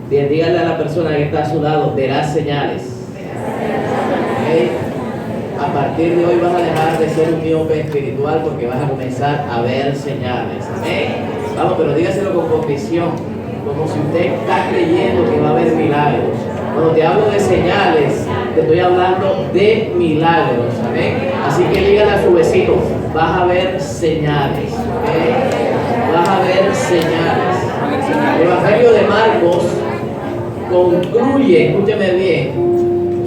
Bien, díganle a la persona que está a su lado, verás señales. ¿Okay? A partir de hoy vas a dejar de ser un miope espiritual porque vas a comenzar a ver señales. Amén. Vamos, pero dígaselo con convicción, como si usted está creyendo que va a haber milagros. Cuando te hablo de señales, te estoy hablando de milagros. Amén. Así que dígale a su vecino, vas a ver señales. ¿Okay? Vas a ver señales. El Evangelio de Marcos concluye, escúcheme bien,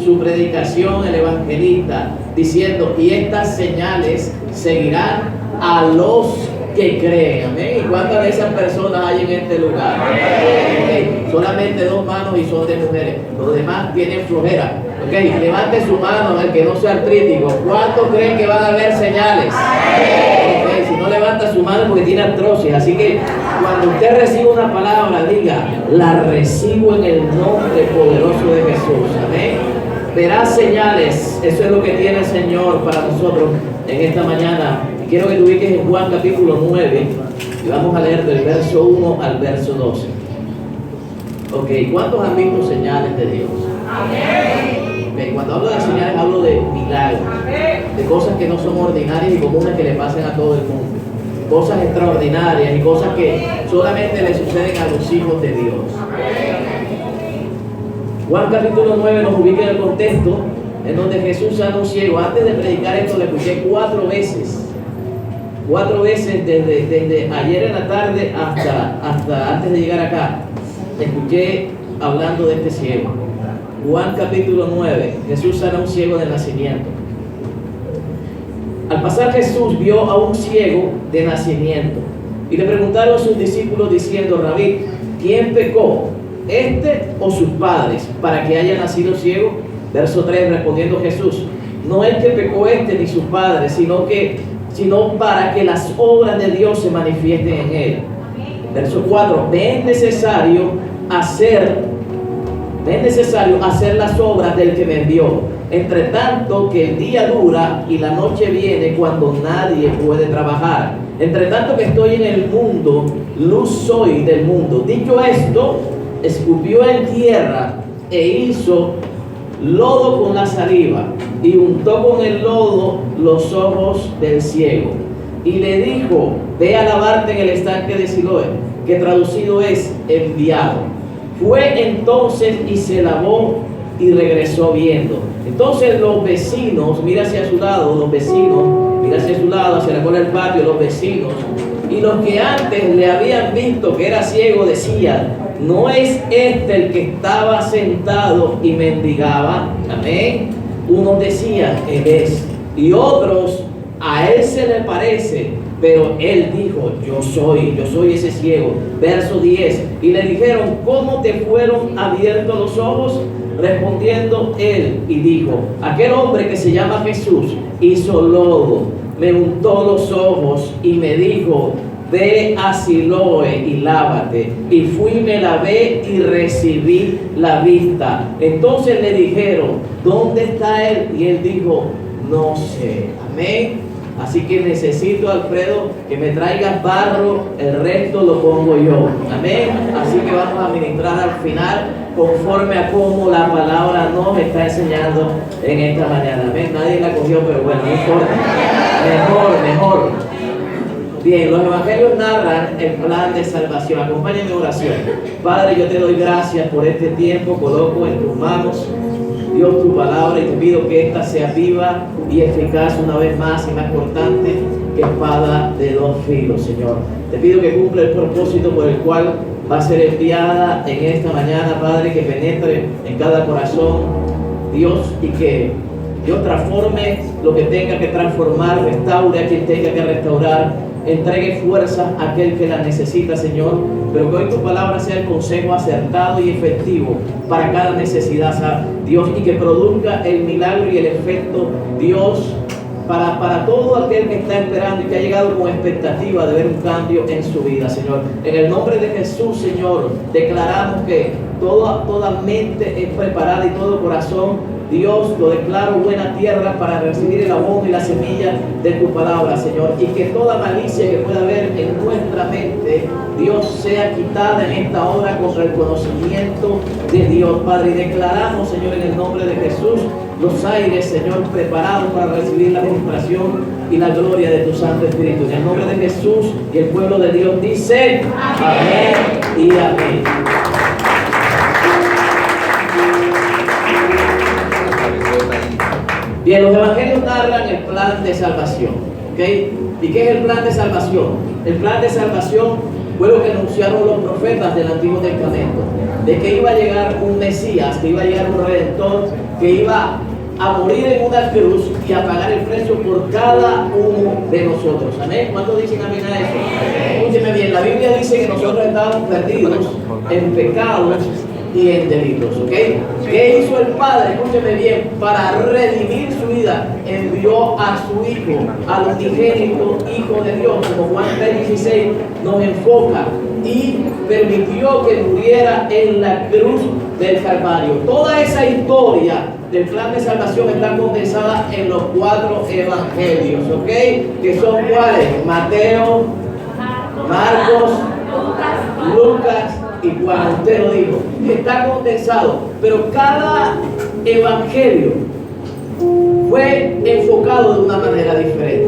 su predicación, el evangelista, diciendo, y estas señales seguirán a los que creen. Amén. ¿Y cuántas de esas personas hay en este lugar? Okay. Solamente 2 manos y son de mujeres. Los demás tienen flojera. Okay. Levante su mano el que no sea artrítico. ¿Cuántos creen que van a haber señales? Okay. Si no levanta su mano porque tiene artrosis. Así que cuando usted reciba una palabra, diga, la recibo en el nombre poderoso de Jesús. Amén. Verás señales. Eso es lo que tiene el Señor para nosotros en esta mañana. Quiero que te ubiques en Juan capítulo 9 y vamos a leer del verso 1 al verso 12. Ok, ¿cuántos han visto señales de Dios? Amén. Okay, cuando hablo de señales hablo de milagros, de cosas que no son ordinarias y comunes que le pasen a todo el mundo. Cosas extraordinarias y cosas que solamente le suceden a los hijos de Dios. Juan capítulo 9 nos ubica en el contexto en donde Jesús sana a un ciego. Antes de predicar esto le escuché 4 veces. 4 veces desde ayer en la tarde hasta antes de llegar acá. Escuché hablando de este ciego. Juan capítulo 9. Jesús sana a un ciego de nacimiento. Al pasar Jesús vio a un ciego de nacimiento y le preguntaron a sus discípulos diciendo, Rabí, ¿quién pecó, este o sus padres, para que haya nacido ciego? Verso 3, respondiendo Jesús, no es que pecó este ni sus padres, sino para que las obras de Dios se manifiesten en él. Verso 4, me es necesario hacer las obras del que me envió. Entre tanto que el día dura y la noche viene cuando nadie puede trabajar. Entre tanto que estoy en el mundo, luz soy del mundo. Dicho esto, escupió en tierra e hizo lodo con la saliva y untó con el lodo los ojos del ciego. Y le dijo, ve a lavarte en el estanque de Siloé, que traducido es enviado. Fue entonces y se lavó y regresó viendo. Entonces los vecinos, mira hacia su lado, hacia la cola del patio, los vecinos, y los que antes le habían visto que era ciego decían, ¿no es este el que estaba sentado y mendigaba? Amén. Unos decían, él es, y otros, a él se le parece, pero él dijo, yo soy ese ciego. Verso 10, y le dijeron, ¿cómo te fueron abiertos los ojos? Respondiendo él y dijo, aquel hombre que se llama Jesús hizo lodo, me untó los ojos y me dijo, ve a Siloé y lávate. Y fui, me lavé y recibí la vista. Entonces le dijeron, ¿dónde está él? Y él dijo, no sé. Amén. Así que necesito, Alfredo, que me traigas barro, el resto lo pongo yo. Amén. Así que vamos a ministrar al final conforme a cómo la palabra nos está enseñando en esta mañana. Amén. Nadie la cogió, pero bueno, no importa. Mejor. Bien, los evangelios narran el plan de salvación. Acompáñenme en oración. Padre, yo te doy gracias por este tiempo. Coloco en tus manos, Dios, tu palabra, y te pido que esta sea viva y eficaz una vez más y más cortante que espada de 2 filos, Señor. Te pido que cumpla el propósito por el cual va a ser enviada en esta mañana, Padre, que penetre en cada corazón, Dios, y que Dios transforme lo que tenga que transformar, restaure a quien tenga que restaurar, entregue fuerza a aquel que la necesita, Señor, pero que hoy tu palabra sea el consejo acertado y efectivo para cada necesidad, Dios, y que produzca el milagro y el efecto, Dios, para todo aquel que está esperando y que ha llegado con expectativa de ver un cambio en su vida, Señor. En el nombre de Jesús, Señor, declaramos que toda mente es preparada y todo corazón Dios, lo declaro buena tierra para recibir el abono y la semilla de tu palabra, Señor. Y que toda malicia que pueda haber en nuestra mente, Dios, sea quitada en esta hora contra el conocimiento de Dios, Padre. Y declaramos, Señor, en el nombre de Jesús, los aires, Señor, preparados para recibir la ministración y la gloria de tu Santo Espíritu. En el nombre de Jesús, y el pueblo de Dios dice amén y amén. Bien, los evangelios narran el plan de salvación, ¿ok? ¿Y qué es el plan de salvación? El plan de salvación fue lo que anunciaron los profetas del Antiguo Testamento, de que iba a llegar un Mesías, que iba a llegar un Redentor, que iba a morir en una cruz y a pagar el precio por cada uno de nosotros. ¿Amén? ¿Cuántos dicen amén a eso? Escúcheme bien, la Biblia dice que nosotros estábamos perdidos en pecados y en delitos, ¿ok? ¿Qué hizo el Padre? Escúcheme bien, para redimir su vida, envió a su Hijo, al unigénito Hijo de Dios, como Juan 3:16 nos enfoca, y permitió que muriera en la cruz del Calvario. Toda esa historia del plan de salvación está condensada en los 4 evangelios, ¿ok? Que son ¿cuáles? Mateo, Marcos, Lucas y Juan. Usted lo dijo, está condensado, pero cada evangelio fue enfocado de una manera diferente,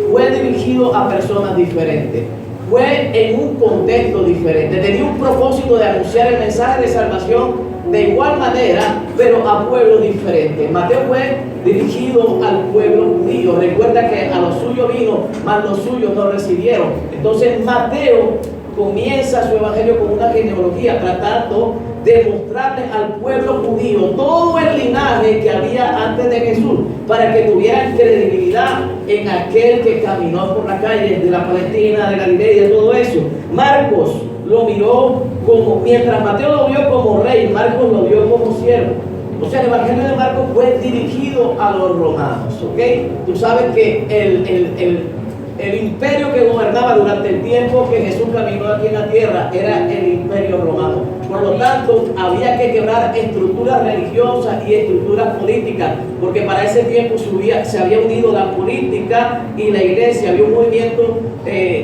fue dirigido a personas diferentes, fue en un contexto diferente, tenía un propósito de anunciar el mensaje de salvación de igual manera, pero a pueblos diferentes. Mateo fue dirigido al pueblo judío. Recuerda que a los suyos vino, mas los suyos no recibieron. Entonces Mateo comienza su evangelio con una genealogía, tratando de mostrarle al pueblo judío todo el linaje que había antes de Jesús, para que tuvieran credibilidad en aquel que caminó por las calles de la Palestina, de Galilea y de todo eso. Marcos lo miró como, mientras Mateo lo vio como rey, Marcos lo vio como siervo. O sea, el evangelio de Marcos fue dirigido a los romanos, ¿ok? Tú sabes que el imperio que gobernaba durante el tiempo que Jesús caminó aquí en la tierra era el imperio romano. Por lo tanto, había que quebrar estructuras religiosas y estructuras políticas, porque para ese tiempo se había unido la política y la iglesia. Había un movimiento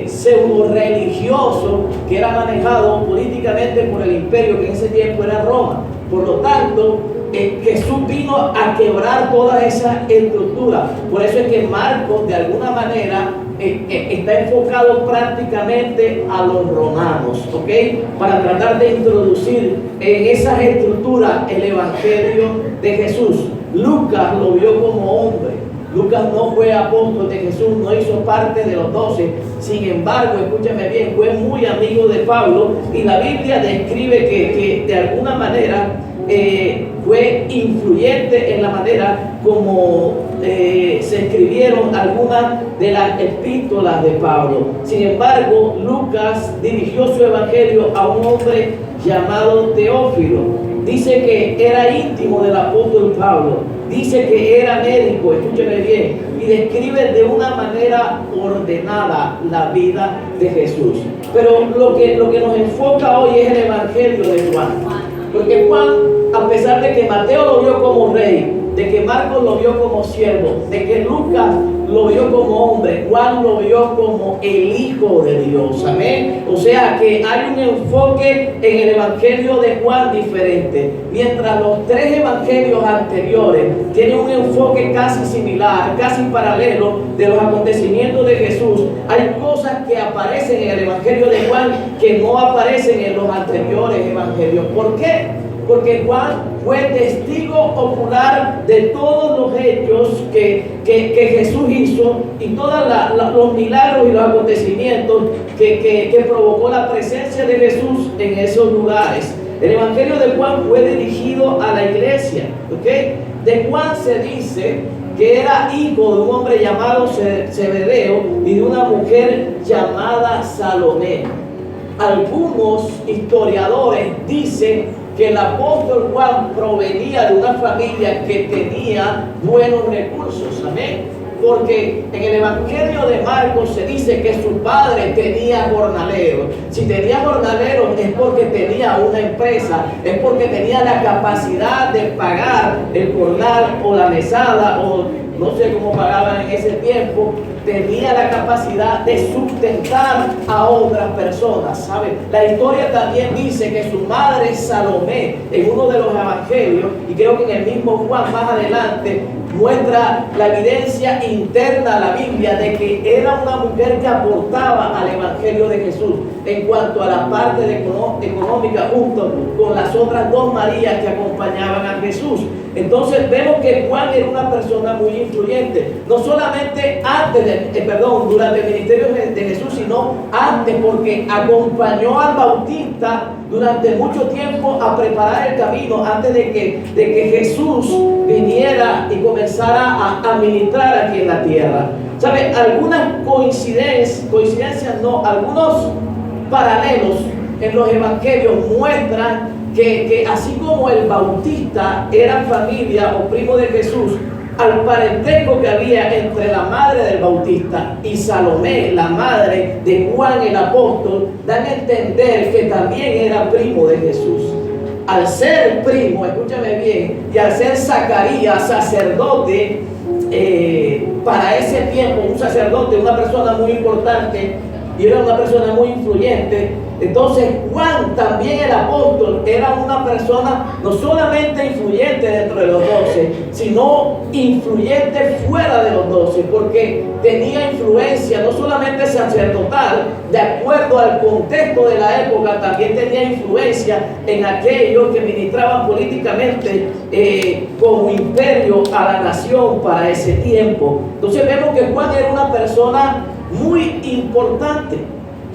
pseudo religioso que era manejado políticamente por el imperio que en ese tiempo era Roma. Por lo tanto, Jesús vino a quebrar toda esa estructura. Por eso es que Marcos, de alguna manera, está enfocado prácticamente a los romanos, ¿ok? Para tratar de introducir en esas estructuras el evangelio de Jesús. Lucas lo vio como hombre. Lucas no fue apóstol de Jesús, no hizo parte de los 12. Sin embargo, escúchame bien, fue muy amigo de Pablo, y la Biblia describe que de alguna manera fue influyente en la manera como se escribieron algunas de las epístolas de Pablo. Sin embargo, Lucas dirigió su evangelio a un hombre llamado Teófilo. Dice que era íntimo del apóstol Pablo, dice que era médico, escúcheme bien, y describe de una manera ordenada la vida de Jesús. Pero lo que nos enfoca hoy es el evangelio de Juan. Porque Juan, a pesar de que Mateo lo vio como rey, de que Marcos lo vio como siervo, de que Lucas lo vio como hombre, Juan lo vio como el Hijo de Dios. Amén. O sea que hay un enfoque en el evangelio de Juan diferente. Mientras los 3 evangelios anteriores tienen un enfoque casi similar, casi paralelo de los acontecimientos de Jesús, hay cosas que aparecen en el evangelio de Juan que no aparecen en los anteriores evangelios. ¿Por qué? Porque Juan fue testigo ocular de todos los hechos que Jesús hizo y todos los milagros y los acontecimientos que provocó la presencia de Jesús en esos lugares. El evangelio de Juan fue dirigido a la iglesia, ¿ok? De Juan se dice que era hijo de un hombre llamado Zebedeo y de una mujer llamada Salomé. Algunos historiadores dicen que el apóstol Juan provenía de una familia que tenía buenos recursos, amén. Porque en el Evangelio de Marcos se dice que su padre tenía jornaleros. Si tenía jornaleros es porque tenía una empresa, es porque tenía la capacidad de pagar el jornal o la mesada, o no sé cómo pagaban en ese tiempo. Tenía la capacidad de sustentar a otras personas, ¿sabe? La historia también dice que su madre Salomé, en uno de los evangelios, y creo que en el mismo Juan más adelante, muestra la evidencia interna a la Biblia de que era una mujer que aportaba al evangelio de Jesús en cuanto a la parte económica, junto con las otras dos Marías que acompañaban a Jesús. Entonces vemos que Juan era una persona muy influyente, no solamente durante el ministerio de Jesús, sino antes, porque acompañó al Bautista durante mucho tiempo a preparar el camino antes de que Jesús viniera y comenzara a ministrar aquí en la tierra. ¿Sabe? Algunas coincidencias no, algunos paralelos en los evangelios muestran que así como el Bautista era familia o primo de Jesús, al parentesco que había entre la madre del Bautista y Salomé, la madre de Juan el apóstol, dan a entender que también era primo de Jesús. Al ser primo, escúchame bien, y al ser Zacarías sacerdote, para ese tiempo, un sacerdote, una persona muy importante, y era una persona muy influyente. Entonces Juan, también el apóstol, era una persona no solamente influyente dentro de los 12, sino influyente fuera de los 12, porque tenía influencia no solamente sacerdotal, de acuerdo al contexto de la época, también tenía influencia en aquellos que ministraban políticamente como imperio a la nación para ese tiempo. Entonces vemos que Juan era una persona muy importante.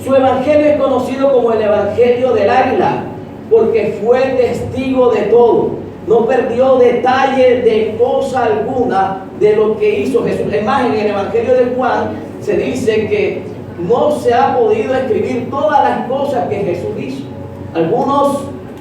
Su evangelio es conocido como el evangelio del águila, porque fue testigo de todo. No perdió detalle de cosa alguna de lo que hizo Jesús. Es más, en el evangelio de Juan se dice que no se ha podido escribir todas las cosas que Jesús hizo. Algunos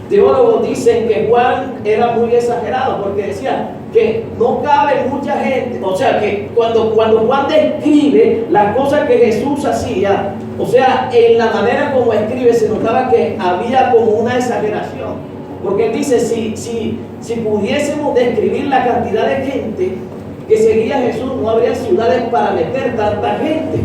teólogos dicen que Juan era muy exagerado, porque decía que no cabe mucha gente. O sea, que cuando Juan describe las cosas que Jesús hacía, o sea, en la manera como escribe se notaba que había como una exageración. Porque él dice, si pudiésemos describir la cantidad de gente que seguía a Jesús, no habría ciudades para meter tanta gente.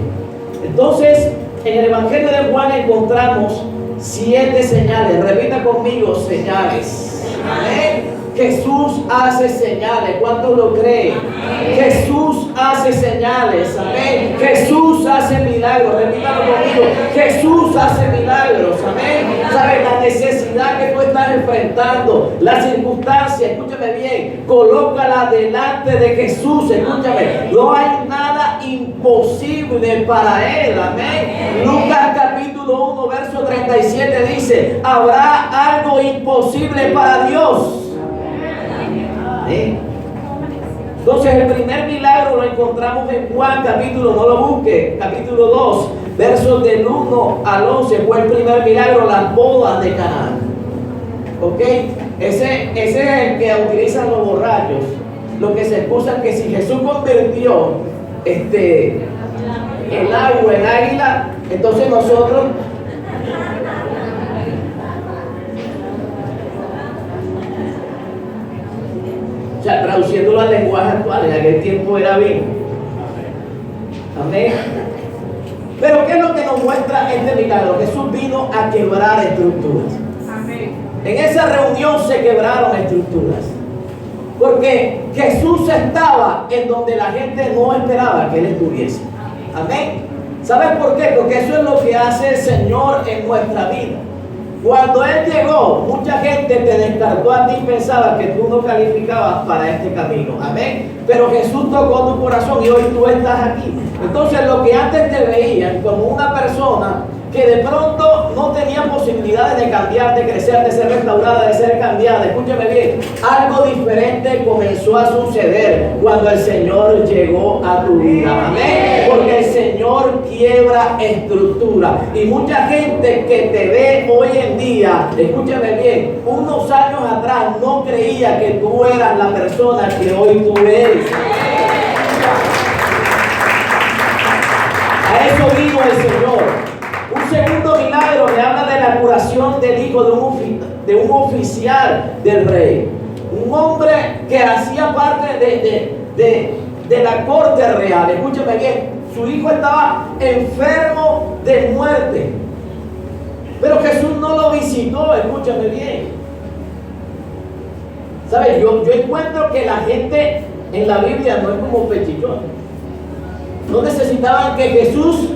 Entonces, en el evangelio de Juan encontramos 7 señales. Repita conmigo: señales. Amén. Jesús hace señales. ¿Cuántos lo creen? Jesús hace señales. Amén. Jesús hace milagros. Repítalo conmigo: Jesús hace milagros. Amén. ¿Sabes? La necesidad que tú estás enfrentando, la circunstancia, escúchame bien, colócala delante de Jesús. Escúchame, no hay nada imposible para Él. Amén. Lucas capítulo 1 verso 37 dice: ¿habrá algo imposible para Dios? Entonces el primer milagro lo encontramos en Juan capítulo, no lo busque, capítulo 2, versos del 1 al 11. Fue el primer milagro, las bodas de Caná. ¿Ok? Ese es el que utilizan los borrachos, los que se excusan que si Jesús convirtió el agua en águila, entonces nosotros... O sea, traduciéndolo al lenguaje actual, en aquel tiempo era vino. Amén. Pero ¿qué es lo que nos muestra este milagro? Jesús vino a quebrar estructuras. Amén. En esa reunión se quebraron estructuras, porque Jesús estaba en donde la gente no esperaba que Él estuviese. Amén. ¿Sabes por qué? Porque eso es lo que hace el Señor en nuestra vida. Cuando Él llegó, mucha gente te descartó a ti y pensaba que tú no calificabas para este camino. Amén. Pero Jesús tocó tu corazón y hoy tú estás aquí. Entonces, lo que antes te veían como una persona que de pronto no tenía posibilidades de cambiar, de crecer, de ser restaurada, de ser cambiada, escúchame bien, algo diferente comenzó a suceder cuando el Señor llegó a tu vida. Amén. Porque el Señor quiebra estructura. Y mucha gente que te ve hoy en día, escúchame bien, unos años atrás no creía que tú eras la persona que hoy tú eres. A eso vino el Señor. Un segundo milagro me habla de la curación del hijo de un oficial del rey. Un hombre que hacía parte de la corte real. Escúcheme bien, su hijo estaba enfermo de muerte. Pero Jesús no lo visitó, escúchame bien. ¿Sabes? Yo encuentro que la gente en la Biblia no es como pechichón. No necesitaban que Jesús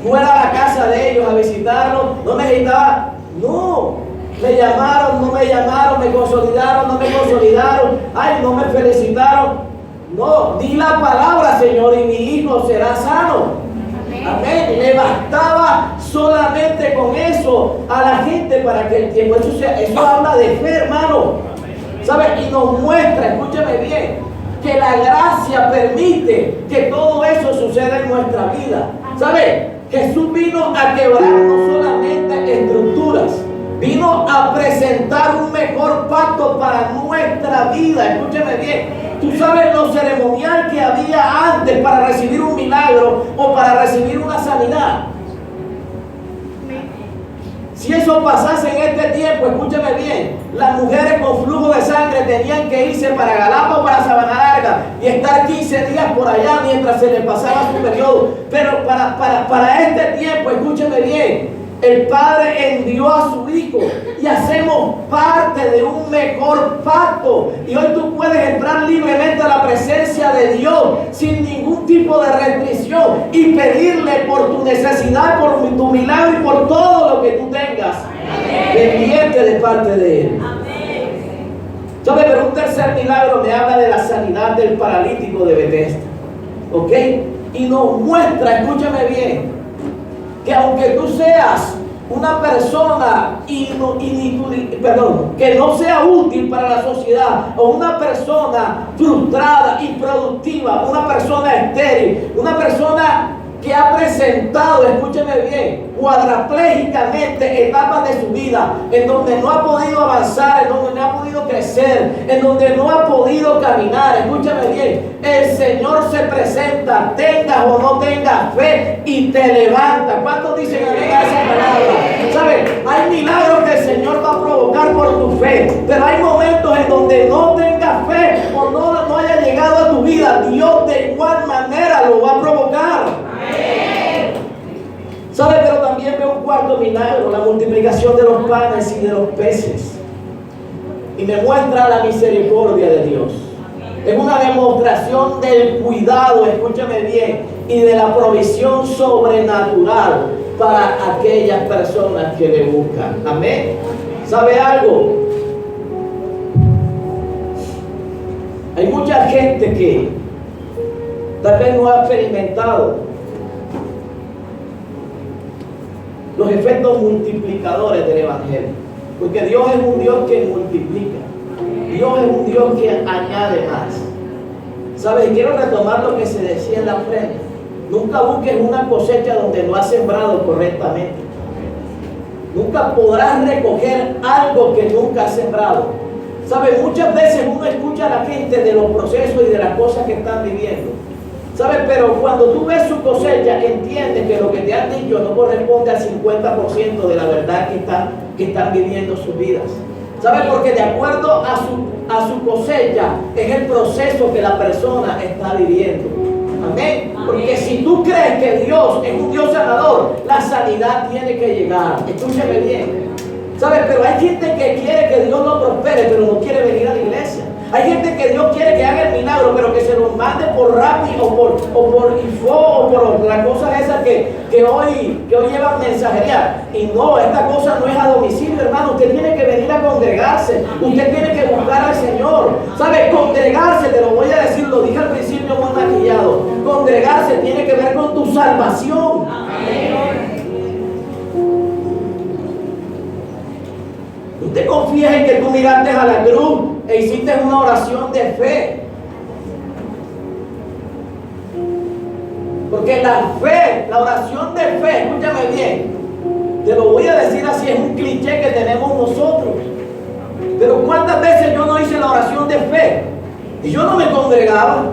fuera a la casa de ellos a visitarlos. No necesitaba, no. Me llamaron, no me llamaron, me consolidaron, no me consolidaron. Ay, no me felicitaron. No, di la palabra, Señor, y mi hijo será sano. Amén. Le bastaba solamente con eso a la gente para que el tiempo. Eso habla de fe, hermano. ¿Sabes? Y nos muestra, escúchame bien, que la gracia permite que todo eso suceda en nuestra vida. ¿Sabes? Jesús vino a quebrar no solamente estructuras, vino a presentar un mejor pacto para nuestra vida. Escúchame bien. Tú sabes lo ceremonial que había antes para recibir un milagro o para recibir una sanidad. Si eso pasase en este tiempo, escúchame bien, las mujeres con flujo de sangre tenían que irse para Galapa o para Sabana Larga y estar 15 días por allá mientras se les pasaba su periodo. Pero para este tiempo, escúchame bien, el Padre envió a su Hijo y hacemos parte de un mejor pacto. Y hoy tú puedes entrar libremente a la presencia de Dios sin ningún tipo de restricción y pedirle por tu necesidad, por tu milagro y por todo lo que tú tengas pendiente de parte de Él. ¿Sabes? Pero un tercer milagro me habla de la sanidad del paralítico de Betesda. ¿Ok? Y nos muestra, escúchame bien, que aunque tú seas una persona que no sea útil para la sociedad, o una persona frustrada, improductiva, una persona estéril, una persona que ha presentado, escúcheme bien, cuadraplégicamente etapas de su vida en donde no ha podido avanzar, en donde no ha podido crecer, en donde no ha podido caminar, escúchame bien, el Señor se presenta, tengas o no tengas fe, y te levanta. ¿Cuántos dicen amén a esa palabra? ¿Sabes? Hay milagros que el Señor va a provocar por tu fe, pero hay momentos en donde no tengas fe o no haya llegado a tu vida, Dios de igual manera lo va a provocar. ¿Sabe? Pero también veo un cuarto milagro, la multiplicación de los panes y de los peces. Y me muestra la misericordia de Dios. Es una demostración del cuidado, escúchame bien, y de la provisión sobrenatural para aquellas personas que le buscan. Amén. ¿Sabe algo? Hay mucha gente que tal vez no ha experimentado los efectos multiplicadores del Evangelio. Porque Dios es un Dios que multiplica. Dios es un Dios que añade más. ¿Sabes? Y quiero retomar lo que se decía en la ofrenda. Nunca busques una cosecha donde no has sembrado correctamente. Nunca podrás recoger algo que nunca has sembrado. ¿Sabes? Muchas veces uno escucha a la gente de los procesos y de las cosas que están viviendo. ¿Sabes? Pero cuando tú ves su cosecha, entiendes que lo que te han dicho no corresponde al 50% de la verdad que están viviendo sus vidas. ¿Sabes? Porque de acuerdo a su cosecha es el proceso que la persona está viviendo. Amén. Porque si tú crees que Dios es un Dios sanador, la sanidad tiene que llegar. Escúchame bien. ¿Sabes? Pero hay gente que quiere que Dios lo prospere, pero no quiere venir a la iglesia. Hay gente que Dios quiere que haga el milagro, pero que se lo mande por Rappi o por Info o por las cosas esas que hoy llevan mensajería. Y no, esta cosa no es a domicilio, hermano. Usted tiene que venir a congregarse. Usted tiene que buscar al Señor. ¿Sabe? Congregarse, te lo voy a decir, lo dije al principio muy maquillado. Congregarse tiene que ver con tu salvación. Amén. ¿Tú te confías en que tú miraste a la cruz e hiciste una oración de fe? Porque la fe, la oración de fe, escúchame bien, te lo voy a decir así, es un cliché que tenemos nosotros. Pero ¿cuántas veces yo no hice la oración de fe? Y yo no me congregaba.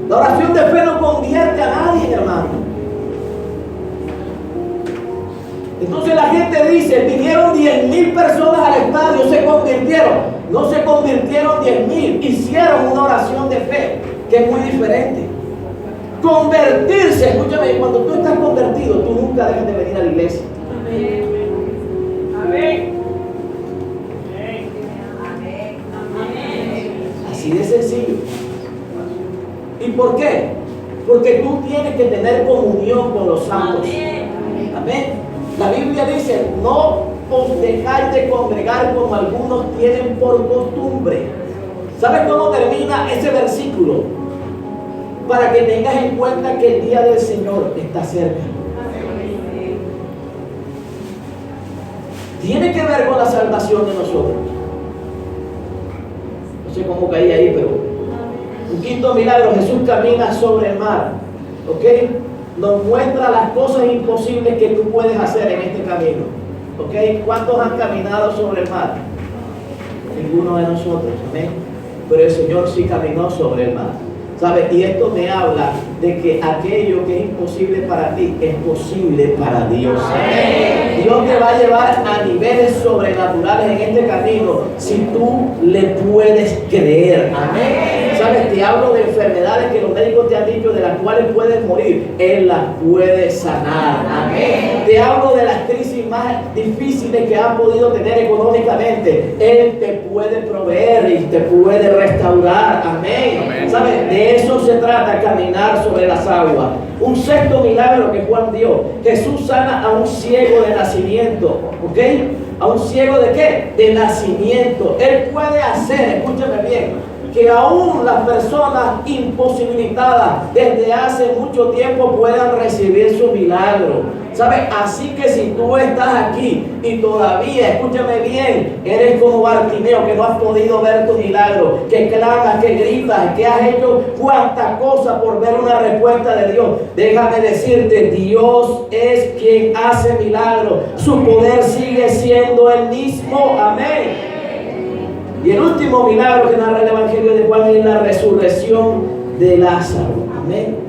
La oración de fe no convierte a nadie, hermano. Entonces la gente dice, vinieron 10,000 personas al estadio, se convirtieron. No se convirtieron 10,000, hicieron una oración de fe, que es muy diferente. Convertirse, escúchame, cuando tú estás convertido, tú nunca dejas de venir a la iglesia. Amén. Amén. Así de sencillo. ¿Y por qué? Porque tú tienes que tener comunión con los santos. Amén. La Biblia dice, no os dejáis de congregar como algunos tienen por costumbre. ¿Sabes cómo termina ese versículo? Para que tengas en cuenta que el día del Señor está cerca. Tiene que ver con la salvación de nosotros. No sé cómo caí ahí, pero un quinto milagro, Jesús camina sobre el mar. ¿Ok? Nos muestra las cosas imposibles que tú puedes hacer en este camino. ¿Ok? ¿Cuántos han caminado sobre el mar? Ninguno de nosotros. Amén. Pero el Señor sí caminó sobre el mar. ¿Sabes? Y esto me habla de que aquello que es imposible para ti es posible para Dios. Amén. Dios te va a llevar a niveles sobrenaturales en este camino si tú le puedes creer. Amén. ¿Sabes? Te hablo de enfermedades que los médicos te han dicho de las cuales puedes morir. Él las puede sanar. Amén. Te hablo de las crisis más difíciles que has podido tener económicamente. Él te puede proveer y te puede restaurar. Amén. Amén. ¿Sabes? De eso se trata, caminar sobre las aguas. Un sexto milagro que Juan dio. Jesús sana a un ciego de nacimiento. ¿Ok? ¿A un ciego de qué? De nacimiento. Él puede hacer, escúchame bien, que aún las personas imposibilitadas desde hace mucho tiempo puedan recibir su milagro. ¿Sabes? Así que si tú estás aquí y todavía, escúchame bien, eres como Bartimeo, que no has podido ver tu milagro, que clamas, que gritas, que has hecho cuantas cosas por ver una respuesta de Dios, déjame decirte, Dios es quien hace milagros. Su poder sigue siendo el mismo. Amén. Y el último milagro que narra el Evangelio de Juan es la resurrección de Lázaro. Amén.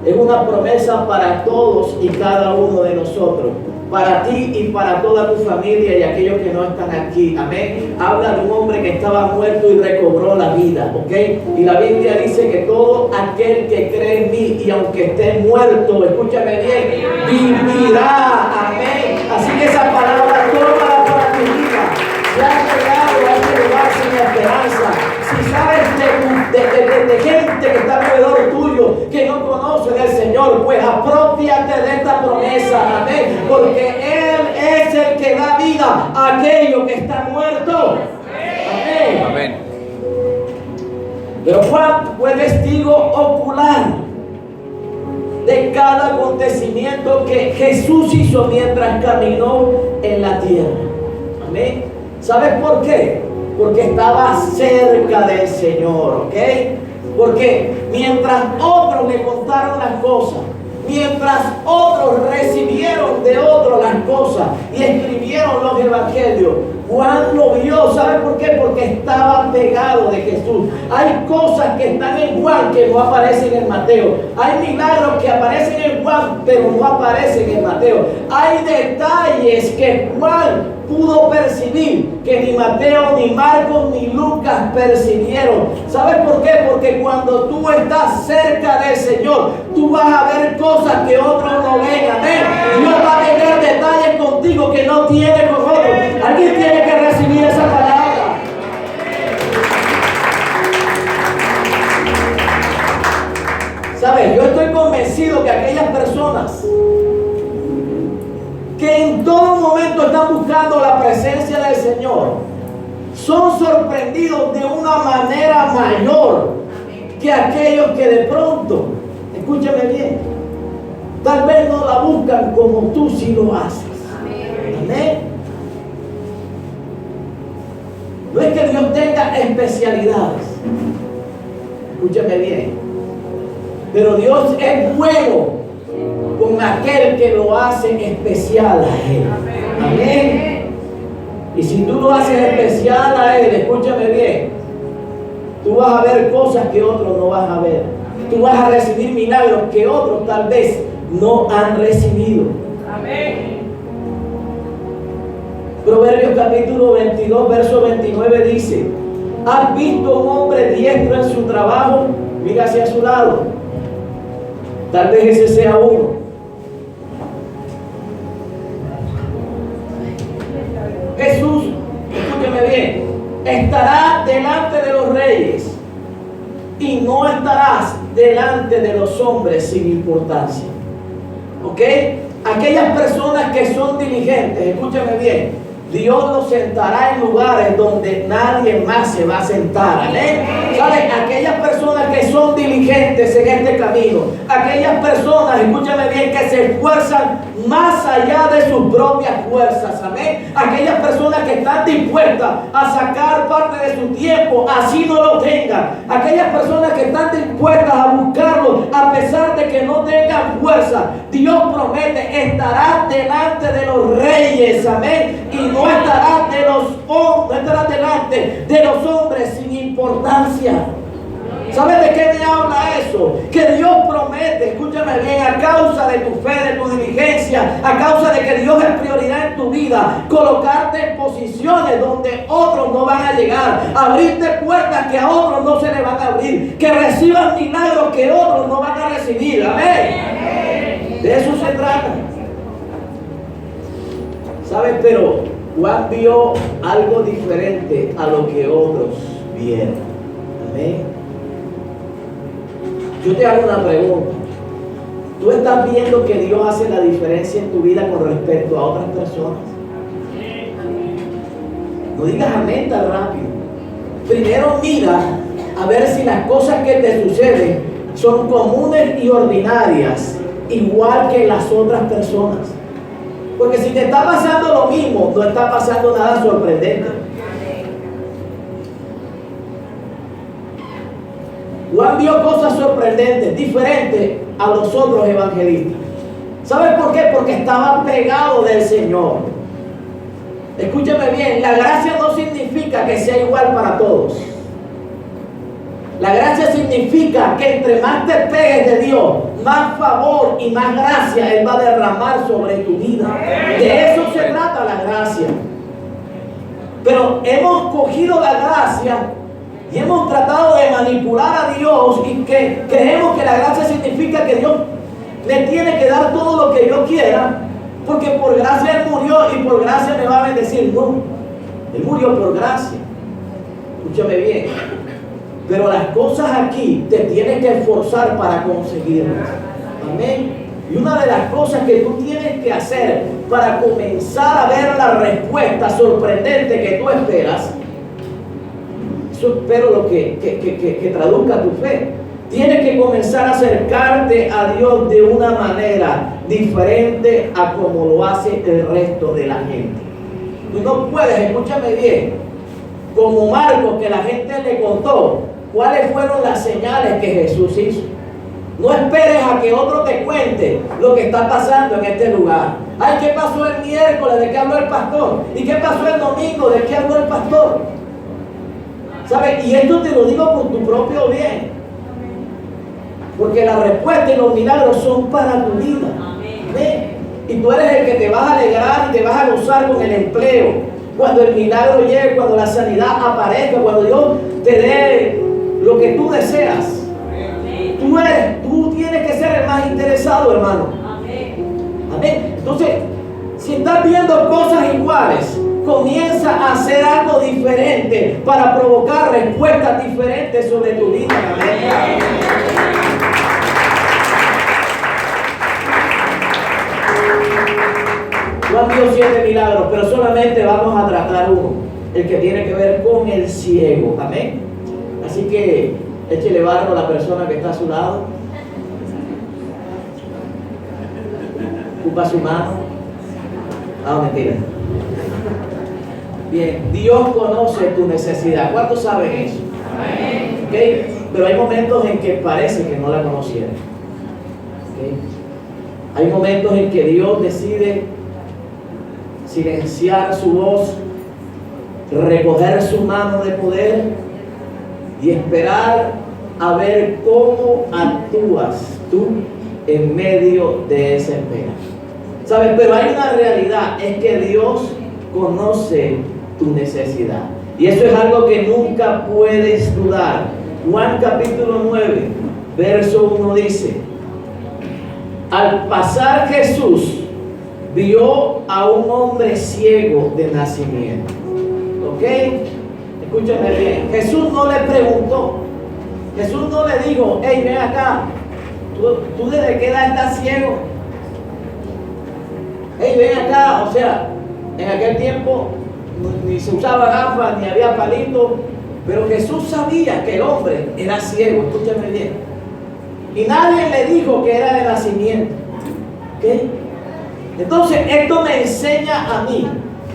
Es una promesa para todos y cada uno de nosotros. Para ti y para toda tu familia y aquellos que no están aquí. Amén. Habla de un hombre que estaba muerto y recobró la vida. ¿Ok? Y la Biblia dice que todo aquel que cree en mí y aunque esté muerto, escúchame bien, vivirá. Amén. Así que esa palabra tómala para tu vida. Ya has llegado a este lugar sin esperanza. Si sabes de gente que está alrededor tuyo, que no conoce del Señor, pues apropiate de esta promesa. Amén. Porque Él es el que da vida a aquello que está muerto. Amén. Amén. Pero Juan fue testigo ocular de cada acontecimiento que Jesús hizo mientras caminó en la tierra. Amén. ¿Sabes por qué? Porque estaba cerca del Señor, ¿ok? Porque mientras otros le contaron las cosas, mientras otros recibieron de otros las cosas y escribieron los evangelios, Juan lo vio. ¿Sabe por qué? Porque estaba pegado de Jesús. Hay cosas que están en Juan que no aparecen en Mateo. Hay milagros que aparecen en Juan pero no aparecen en Mateo. Hay detalles que Juan pudo percibir que ni Mateo, ni Marcos, ni Lucas percibieron. ¿Sabes por qué? Porque cuando tú estás cerca del Señor, tú vas a ver cosas que otros no ven. Amén. Dios va a tener detalles contigo que no tiene con otros. Alguien tiene que recibir esa palabra. ¿Sabes? Yo estoy convencido que aquellas personas que en todo momento están buscando la presencia del Señor son sorprendidos de una manera mayor que aquellos que de pronto, escúchame bien, tal vez no la buscan como tú sí lo haces. Amén. No es que Dios tenga especialidades, escúchame bien, pero Dios es bueno con aquel que lo hace especial a Él. Amén. Y si tú lo haces especial a Él, escúchame bien, tú vas a ver cosas que otros no van a ver. Tú vas a recibir milagros que otros tal vez no han recibido. Amén. Proverbios capítulo 22, verso 29 dice: ¿has visto un hombre diestro en su trabajo? Mira hacia su lado. Tal vez ese sea uno. Jesús, escúcheme bien, estará delante de los reyes y no estarás delante de los hombres sin importancia. ¿Ok? Aquellas personas que son diligentes, escúcheme bien, Dios los sentará en lugares donde nadie más se va a sentar. ¿Amén? ¿Saben? Aquellas personas que son diligentes en este camino, aquellas personas, escúchame bien, que se esfuerzan más allá de sus propias fuerzas. Amén. Aquellas personas que están dispuestas a sacar parte de su tiempo, así no lo tengan. Aquellas personas que están dispuestas a buscarlo a pesar de que no tengan fuerza. Dios promete, estará delante de los reyes. Amén. Y no estará delante de los hombres sin importancia. ¿Sabes de qué me habla eso? Que Dios promete, escúchame bien, a causa de tu fe, de tu diligencia, a causa de que Dios es prioridad en tu vida, colocarte en posiciones donde otros no van a llegar, abrirte puertas que a otros no se le van a abrir, que reciban milagros que otros no van a recibir. Amén. De eso se trata. ¿Sabes? Pero Juan vio algo diferente a lo que otros vieron. Amén. Yo te hago una pregunta. ¿Tú estás viendo que Dios hace la diferencia en tu vida con respecto a otras personas? No digas amén tan rápido. Primero mira a ver si las cosas que te suceden son comunes y ordinarias, igual que las otras personas. Porque si te está pasando lo mismo, no está pasando nada sorprendente. Juan vio cosas sorprendentes, diferentes a los otros evangelistas. ¿Sabes por qué? Porque estaban pegados del Señor. Escúchame bien, la gracia no significa que sea igual para todos. La gracia significa que entre más te pegues de Dios, más favor y más gracia Él va a derramar sobre tu vida. De eso se trata la gracia. Pero hemos cogido la gracia y hemos tratado de manipular a Dios y que creemos que la gracia significa que Dios me tiene que dar todo lo que yo quiera, porque por gracia Él murió y por gracia me va a bendecir. No, Él murió por gracia. Escúchame bien. Pero las cosas aquí te tienes que esforzar para conseguirlas. Amén. Y una de las cosas que tú tienes que hacer para comenzar a ver la respuesta sorprendente que tú esperas, eso espero lo que traduzca tu fe. Tienes que comenzar a acercarte a Dios de una manera diferente a como lo hace el resto de la gente. Tú no puedes, escúchame bien, como Marcos, que la gente le contó cuáles fueron las señales que Jesús hizo. No esperes a que otro te cuente lo que está pasando en este lugar. Ay, ¿qué pasó el miércoles? ¿De qué habló el pastor? ¿Y qué pasó el domingo? ¿De qué habló el pastor? ¿Sabes? Y esto te lo digo por tu propio bien. Porque la respuesta y los milagros son para tu vida. Amén. Y tú eres el que te vas a alegrar y te vas a gozar con el empleo. Cuando el milagro llegue, cuando la sanidad aparezca, cuando Dios te dé lo que tú deseas. Tú tienes que ser el más interesado, hermano. Amén. Entonces, si estás viendo cosas iguales, comienza a hacer algo diferente para provocar respuestas diferentes sobre tu vida. Amén. Juan vio 7 milagros, pero solamente vamos a tratar uno, el que tiene que ver con el ciego. Amén. Así que échele barro a la persona que está a su lado. Ocupa su mano. Mentira. Bien, Dios conoce tu necesidad. ¿Cuántos saben eso? ¿Okay? Pero hay momentos en que parece que no la conocieron. ¿Okay? Hay momentos en que Dios decide silenciar su voz, recoger su mano de poder y esperar a ver cómo actúas tú en medio de esa espera. ¿Sabes? Pero hay una realidad, es que Dios conoce tu necesidad. Y eso es algo que nunca puedes dudar. Juan capítulo 9, verso 1 dice: al pasar Jesús vio a un hombre ciego de nacimiento. ¿Ok? Escúchame bien. Jesús no le preguntó. Jesús no le dijo: hey, ven acá. ¿Tú desde qué edad estás ciego? Hey, ven acá. O sea, en aquel tiempo ni se usaba gafas, ni había palitos. Pero Jesús sabía que el hombre era ciego. Escúchame bien. Y nadie le dijo que era de nacimiento. ¿Ok? Entonces, esto me enseña a mí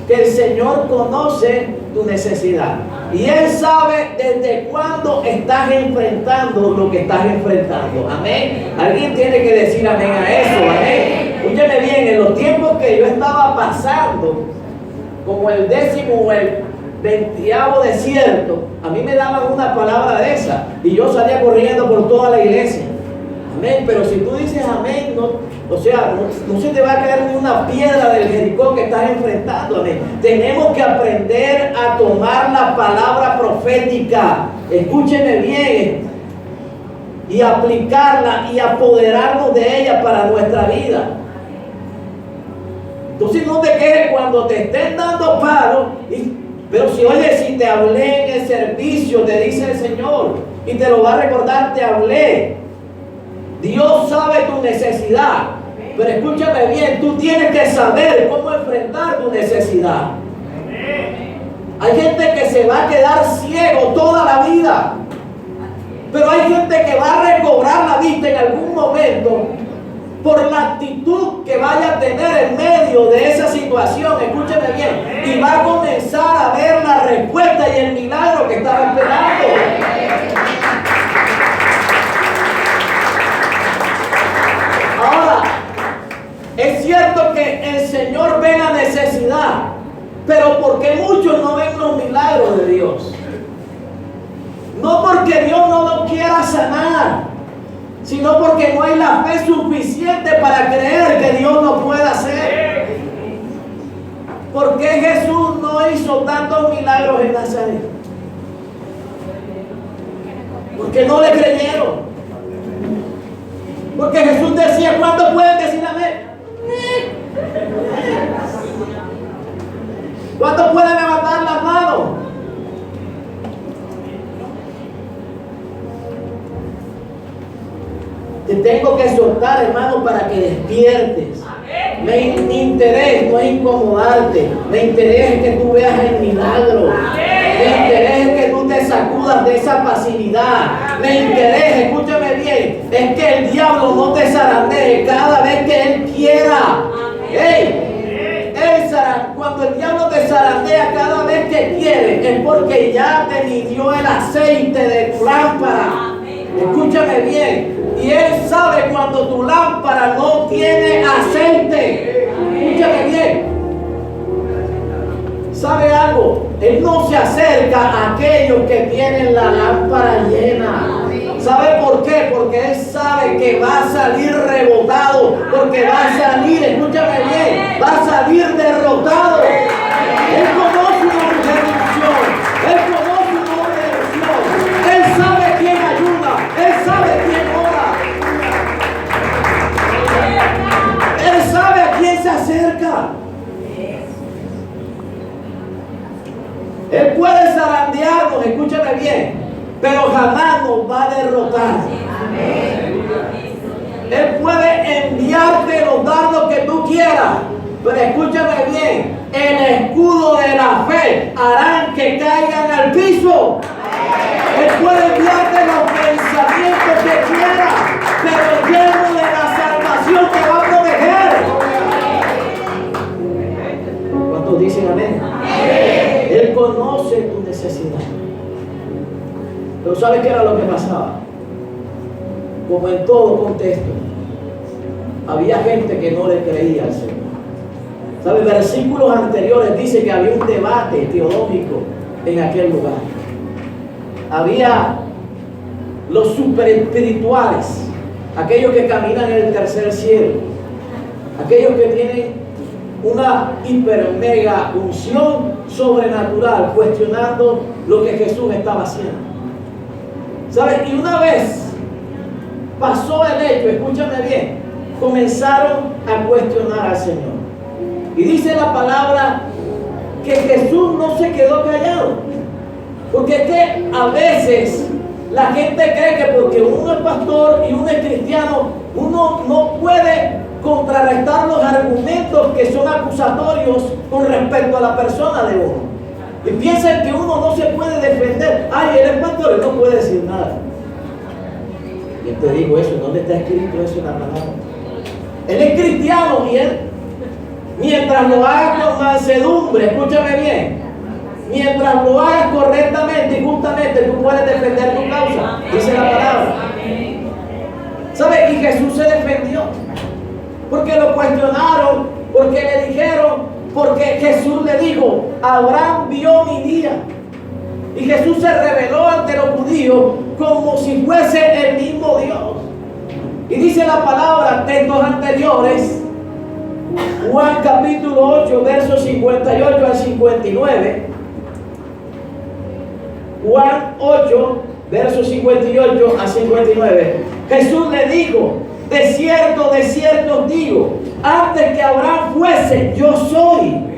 que el Señor conoce tu necesidad. Y Él sabe desde cuándo estás enfrentando lo que estás enfrentando. Amén. Alguien tiene que decir amén a eso. Amén. Escúchame bien, en los tiempos que yo estaba pasando, como el 10º o el 20º desierto, a mí me daban una palabra de esa y yo salía corriendo por toda la iglesia. Amén. Pero si tú dices amén, no se te va a caer ni una piedra del Jericó que estás enfrentando. Amén. Tenemos que aprender a tomar la palabra profética. Escúcheme bien. Y aplicarla y apoderarnos de ella para nuestra vida. Entonces no te quejes cuando te estén dando palo. Pero si te hablé en el servicio, te dice el Señor, y te lo va a recordar, te hablé. Dios sabe tu necesidad. Pero escúchame bien, tú tienes que saber cómo enfrentar tu necesidad. Hay gente que se va a quedar ciego toda la vida. Pero hay gente que va a recobrar la vista en algún momento por la actitud que vaya a tener en medio de esa situación. Escúcheme bien. Y va a comenzar a ver la respuesta y el milagro que estaba esperando. Ahora, es cierto que el Señor ve la necesidad, pero porque muchos no ven los milagros de Dios. No porque Dios no lo quiera sanar, sino porque no hay la fe suficiente para creer que Dios lo pueda hacer. ¿Por qué Jesús no hizo tantos milagros en Nazaret? Porque no le creyeron. Porque Jesús decía: ¿cuántos pueden decir amén? ¿Cuántos pueden levantar las manos? Te tengo que soltar, hermano, para que despiertes. Mi interés no es incomodarte. Mi interés es que tú veas el milagro. Mi interés es que tú te sacudas de esa pasividad. Mi interés, escúchame bien, es que el diablo no te zarandee cada vez que él quiera. Cuando el diablo te zarandea cada vez que quiere, es porque ya te midió el aceite de tu lámpara. Escúchame bien. Y Él sabe cuando tu lámpara no tiene aceite. Escúchame bien. ¿Sabe algo? Él no se acerca a aquellos que tienen la lámpara llena. ¿Sabe por qué? Porque Él sabe que va a salir rebotado. Porque va a salir, escúchame bien, va a salir derrotado. Él conoce una mujer de unción. Él conoce un hombre de unción. Él sabe quién ayuda. Él sabe quién ora. Él sabe a quién se acerca. Él puede zarandearnos, escúchame bien, pero jamás nos va a derrotar. Él puede enviarte los dardos que tú quieras, pero escúchame bien, el escudo de la fe harán que caigan al piso. Él puede enviarte los pensamientos que quiera, pero lleno de la salvación te va a proteger. ¿Cuántos dicen amén? Él conoce tu necesidad. Pero ¿sabes qué era lo que pasaba? Como en todo contexto, había gente que no le creía al Señor. ¿Sabes? Versículos anteriores dice que había un debate teológico en aquel lugar. Había los superespirituales, aquellos que caminan en el tercer cielo, aquellos que tienen una hiper mega unción sobrenatural, cuestionando lo que Jesús estaba haciendo. ¿Sabes? Y una vez pasó el hecho, escúchame bien, comenzaron a cuestionar al Señor. Y dice la palabra que Jesús no se quedó callado. Porque es que a veces la gente cree que porque uno es pastor y uno es cristiano, uno no puede contrarrestar los argumentos que son acusatorios con respecto a la persona de uno. Y piensan que uno no se puede defender. Ay, él es pastor, él no puede decir nada. Yo te digo eso, ¿dónde está escrito eso en la palabra? Él es cristiano y él, mientras lo haga con mansedumbre, escúchame bien, mientras lo hagas correctamente y justamente, tú puedes defender tu causa, dice la palabra. ¿Sabes? Y Jesús se defendió, porque lo cuestionaron, porque le dijeron, porque Jesús le dijo, Abraham vio mi día. Y Jesús se reveló ante los judíos como si fuese el mismo Dios. Y dice la palabra, textos anteriores, Juan capítulo 8, versos 58 al 59. Juan 8, versos 58 a 59. Jesús le dijo, de cierto os digo, antes que Abraham fuese, yo soy.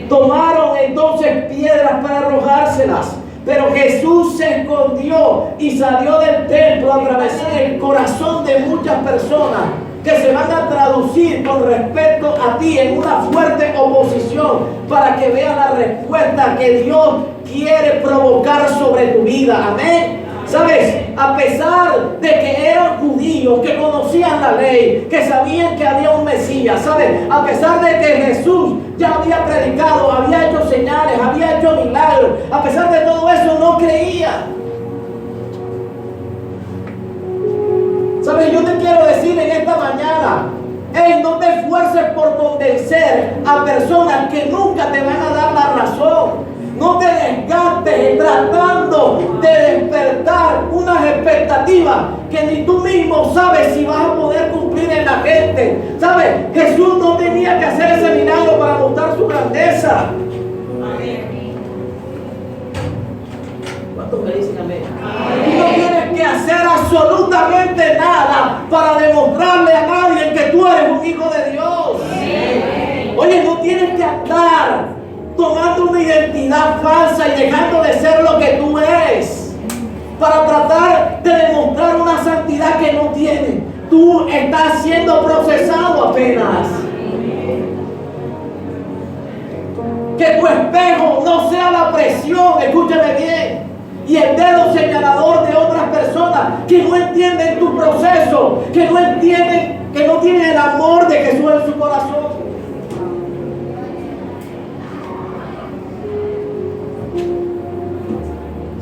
Tomaron entonces piedras para arrojárselas, pero Jesús se escondió y salió del templo, atravesó el corazón de muchas personas que se van a traducir con respecto a ti en una fuerte oposición, para que veas la respuesta que Dios quiere provocar sobre tu vida. Amén. ¿Sabes? A pesar de que eran judíos, que conocían la ley, que sabían que había un Mesías, ¿sabes? A pesar de que Jesús ya había predicado, había hecho señales, había hecho milagros, a pesar de todo eso no creían. ¿Sabes? Yo te quiero decir en esta mañana, hey, no te esfuerces por convencer a personas que nunca te van a dar la razón. No te desgastes tratando de despertar unas expectativas que ni tú mismo sabes si vas a poder cumplir en la gente. ¿Sabes? Jesús no tenía que hacer ese milagro para mostrar su grandeza. ¿Cuántos me dicen amén? Tú no tienes que hacer absolutamente nada para demostrarle a nadie que tú eres un hijo de Dios. Oye, no tienes que andar tomando una identidad falsa y dejando de ser lo que tú eres para tratar de demostrar una santidad que no tienes. Tú estás siendo procesado apenas. Que tu espejo no sea la presión, escúchame bien, y el dedo señalador de otras personas que no entienden tu proceso, que no entienden, que no tienen el amor de Jesús en su corazón.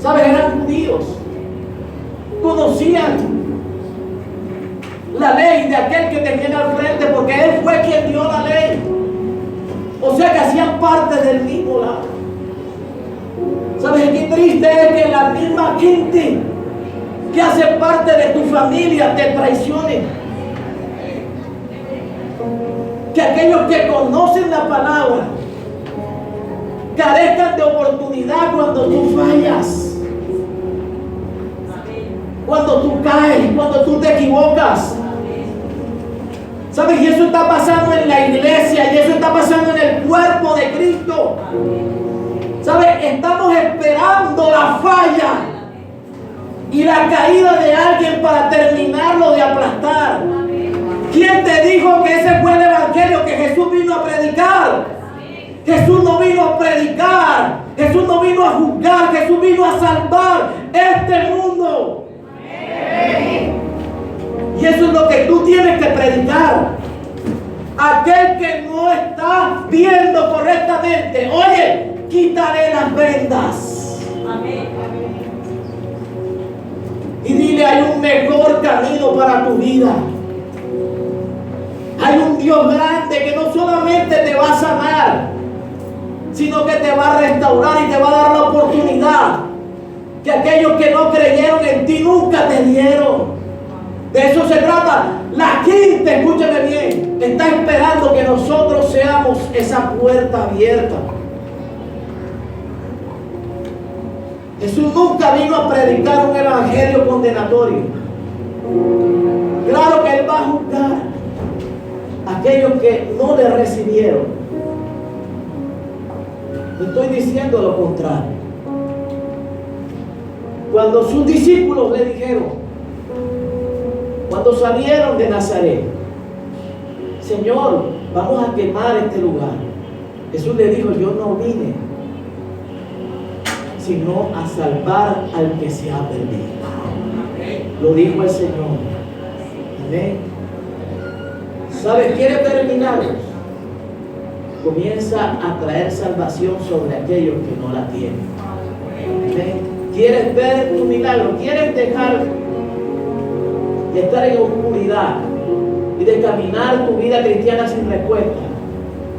¿Sabes? Eran judíos, conocían la ley de aquel que tenía al frente, porque él fue quien dio la ley. O sea que hacían parte del mismo lado. ¿Sabes qué triste es que la misma gente que hace parte de tu familia te traicione? Que aquellos que conocen la palabra carezcan de oportunidad cuando tú fallas, cuando tú caes, cuando tú te equivocas. ¿Sabes? Y eso está pasando en la iglesia, y eso está pasando en el cuerpo de Cristo. ¿Sabes? Estamos esperando la falla y la caída de alguien para terminarlo de aplastar. ¿Quién te dijo que ese fue el evangelio que Jesús vino a predicar? Jesús no vino a predicar, Jesús no vino a juzgar, Jesús vino a salvar este mundo. Y eso es lo que tú tienes que predicar. Aquel que no está viendo correctamente, oye, quitaré las vendas. Y dile, hay un mejor camino para tu vida. Hay un Dios grande que no solamente te va a sanar, sino que te va a restaurar y te va a dar la oportunidad que aquellos que no creyeron en ti nunca te dieron. De eso se trata. La gente, escúchame bien, está esperando que nosotros seamos esa puerta abierta. Jesús nunca vino a predicar un evangelio condenatorio. Claro que Él va a juzgar a aquellos que no le recibieron. No estoy diciendo lo contrario. Cuando sus discípulos le dijeron, cuando salieron de Nazaret, Señor, vamos a quemar este lugar, Jesús le dijo, yo no vine sino a salvar al que se ha perdido. Lo dijo el Señor. Amén. ¿Sabes? ¿Quiere ver milagros? Comienza a traer salvación sobre aquellos que no la tienen. Amén. ¿Quieres ver tu milagro? ¿Quieres dejar de estar en oscuridad y de caminar tu vida cristiana sin respuesta?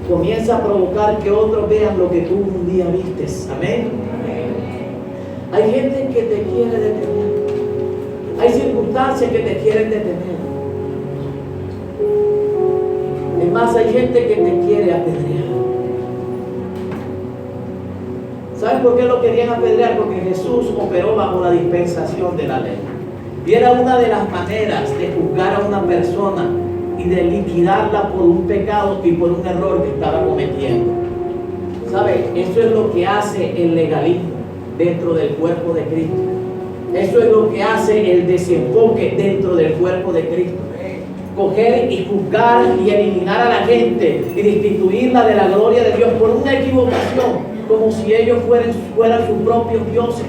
Comienza a provocar que otros vean lo que tú un día vistes. Amén. Hay gente que te quiere detener. Hay circunstancias que te quieren detener. Es más, hay gente que te quiere apedrear. ¿Sabes por qué lo querían apedrear? Porque Jesús operó bajo la dispensación de la ley. Y era una de las maneras de juzgar a una persona y de liquidarla por un pecado y por un error que estaba cometiendo. ¿Sabes? Eso es lo que hace el legalismo dentro del cuerpo de Cristo. Eso es lo que hace el desenfoque dentro del cuerpo de Cristo. Coger y juzgar y eliminar a la gente y destituirla de la gloria de Dios por una equivocación, como si ellos fueran sus propios dioses.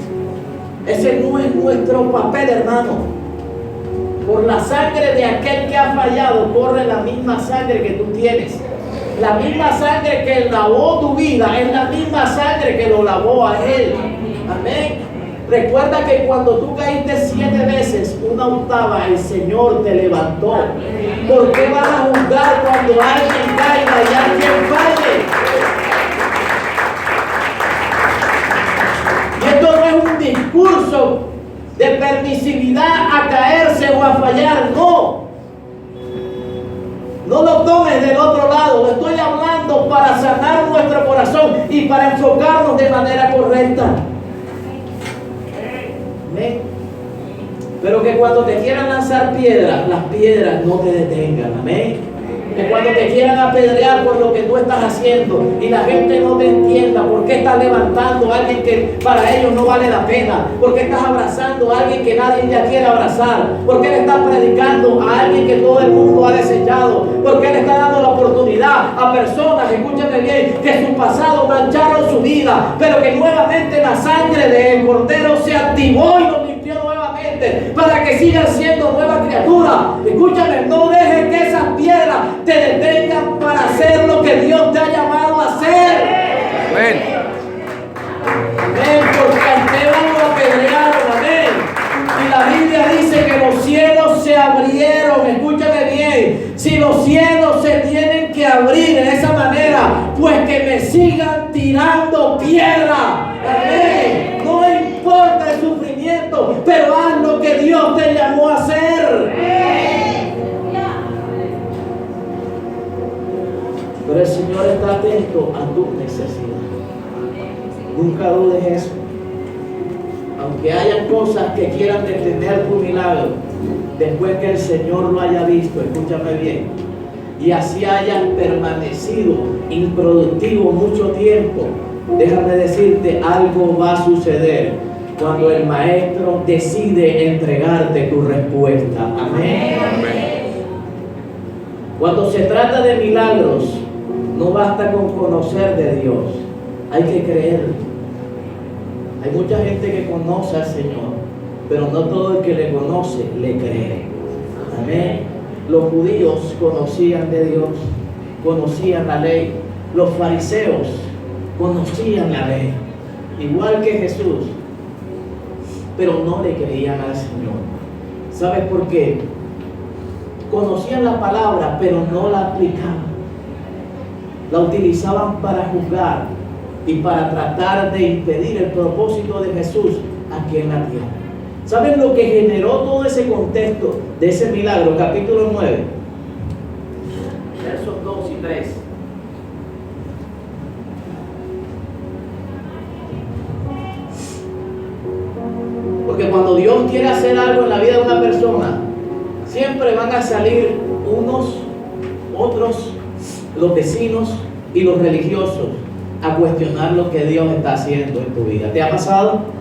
Ese no es nuestro papel, hermano. Por la sangre de aquel que ha fallado corre la misma sangre que tú tienes. La misma sangre que lavó tu vida es la misma sangre que lo lavó a él. Amén. Recuerda que cuando tú caíste 7 veces, una octava, el Señor te levantó. ¿Por qué vas a juzgar cuando alguien caiga y alguien falle? Y esto no es un discurso de permisividad a caerse o a fallar, no. No lo tomes del otro lado. Lo estoy hablando para sanar nuestro corazón y para enfocarnos de manera correcta. Amén. Pero que cuando te quieran lanzar piedras, las piedras no te detengan. Amén. Que cuando te quieran apedrear por lo que tú estás haciendo y la gente no te entienda por qué estás levantando a alguien que para ellos no vale la pena, por qué estás abrazando a alguien que nadie ya quiere abrazar, por qué le estás predicando a alguien que todo el mundo ha desechado, por qué le estás dando la oportunidad a personas, escúchame bien, que su pasado mancharon su vida, pero que nuevamente la sangre del Cordero se activó y lo limpió nuevamente para que sigan siendo nuevas criaturas. Escúchame, no dejes que esas piedras te detengan para hacer lo que Dios te ha llamado a hacer. Amén. Amén, porque a Esteban lo apedrearon, amén. Y la Biblia dice que los cielos se abrieron. Escúchame bien, si los cielos se tienen que abrir de esa manera, pues que me sigan tirando piedra. Amén. No importa el sufrimiento, pero haz lo que Dios te llamó a hacer. Pero el Señor está atento a tu necesidad. Nunca dudes eso. Aunque haya cosas que quieran detener tu milagro, después que el Señor lo haya visto, escúchame bien, y así hayas permanecido improductivo mucho tiempo, déjame decirte, algo va a suceder cuando el Maestro decide entregarte tu respuesta. Amén. Cuando se trata de milagros, no basta con conocer de Dios, hay que creer. Hay mucha gente que conoce al Señor, pero no todo el que le conoce le cree. Amén. Los judíos conocían de Dios, conocían la ley. Los fariseos conocían la ley, igual que Jesús, pero no le creían al Señor. ¿Sabes por qué? Conocían la palabra, pero no la aplicaban. La utilizaban para juzgar y para tratar de impedir el propósito de Jesús aquí en la tierra. ¿Saben lo que generó todo ese contexto de ese milagro? Capítulo 9, versos 2 y 3. Porque cuando Dios quiere hacer algo en la vida de una persona, siempre van a salir unos, otros, los vecinos y los religiosos a cuestionar lo que Dios está haciendo en tu vida. ¿Te ha pasado?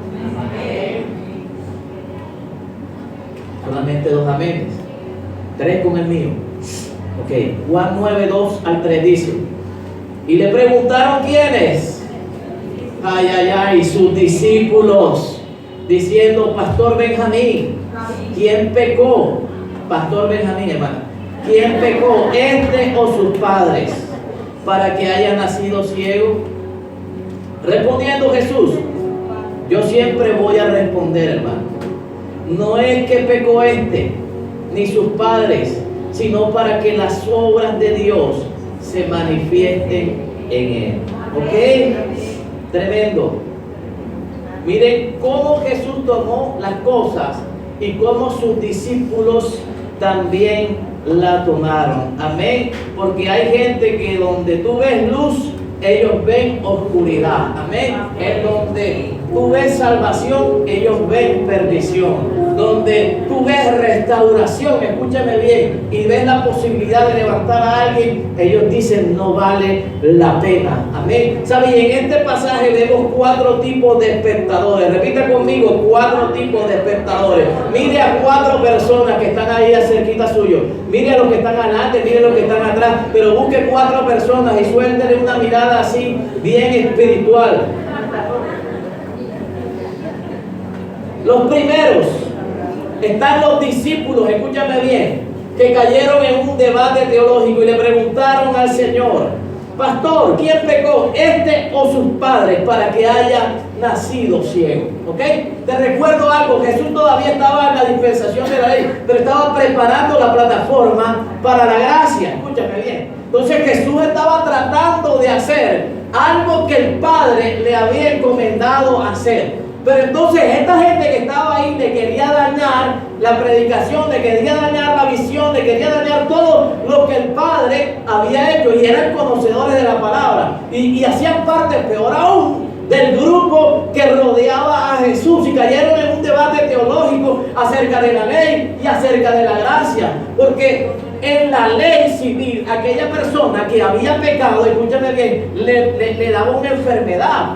Solamente 2 amenes, 3 con el mío. Ok, Juan 9, 2 al 3 dice: y le preguntaron quiénes. Ay, sus discípulos, diciendo: Pastor Benjamín, ¿quién pecó? Pastor Benjamín, hermano, ¿quién pecó, este o sus padres, para que haya nacido ciego? Respondiendo Jesús: yo siempre voy a responder, hermano. No es que pecó este ni sus padres, sino para que las obras de Dios se manifiesten en él. ¿Ok? Tremendo. Miren cómo Jesús tomó las cosas y cómo sus discípulos también la tomaron. Amén. Porque hay gente que donde tú ves luz, ellos ven oscuridad. Amén. En donde tú ves salvación, ellos ven perdición. Donde tú ves restauración, escúchame bien, y ves la posibilidad de levantar a alguien, ellos dicen: no vale la pena. Amén. ¿Sabe? Y en este pasaje vemos 4 tipos de espectadores. Repita conmigo: 4 tipos de espectadores. Mire a 4 personas que están ahí cerquita suyo. Mire a los que están adelante, mire a los que están atrás, pero busque 4 personas y suéltele una mirada así, bien espiritual. Los primeros están los discípulos, escúchame bien, que cayeron en un debate teológico y le preguntaron al Señor: Pastor, ¿quién pecó, este o sus padres, para que haya nacido ciego? ¿Ok? Te recuerdo algo: Jesús todavía estaba en la dispensación de la ley, pero estaba preparando la plataforma para la gracia. Escúchame bien. Entonces Jesús estaba tratando de hacer algo que el Padre le había encomendado hacer. Pero entonces esta gente que estaba ahí le quería dañar la predicación, le quería dañar la visión, le quería dañar todo lo que el Padre había hecho, y eran conocedores de la palabra y hacían parte, peor aún, del grupo que rodeaba a Jesús, y cayeron en un debate teológico acerca de la ley y acerca de la gracia. Porque en la ley civil, aquella persona que había pecado, escúchame bien, le daba una enfermedad.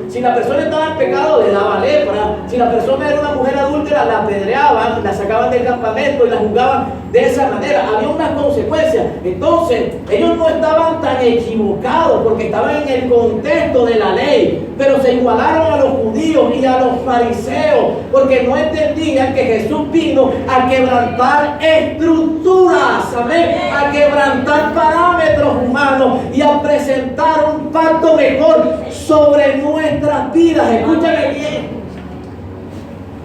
Si la persona estaba en pecado, le daba lepra. Si la persona era una mujer adúltera, la apedreaban, la sacaban del campamento y la juzgaban de esa manera. Había unas consecuencias. Entonces, ellos no estaban tan equivocados porque estaban en el contexto de la ley, pero se igualaron a los judíos y a los fariseos porque no entendían que Jesús vino a quebrantar estructuras. Amén. A quebrantar parámetros humanos y a presentar un pacto mejor sobre nuestras vidas. Escúchame bien.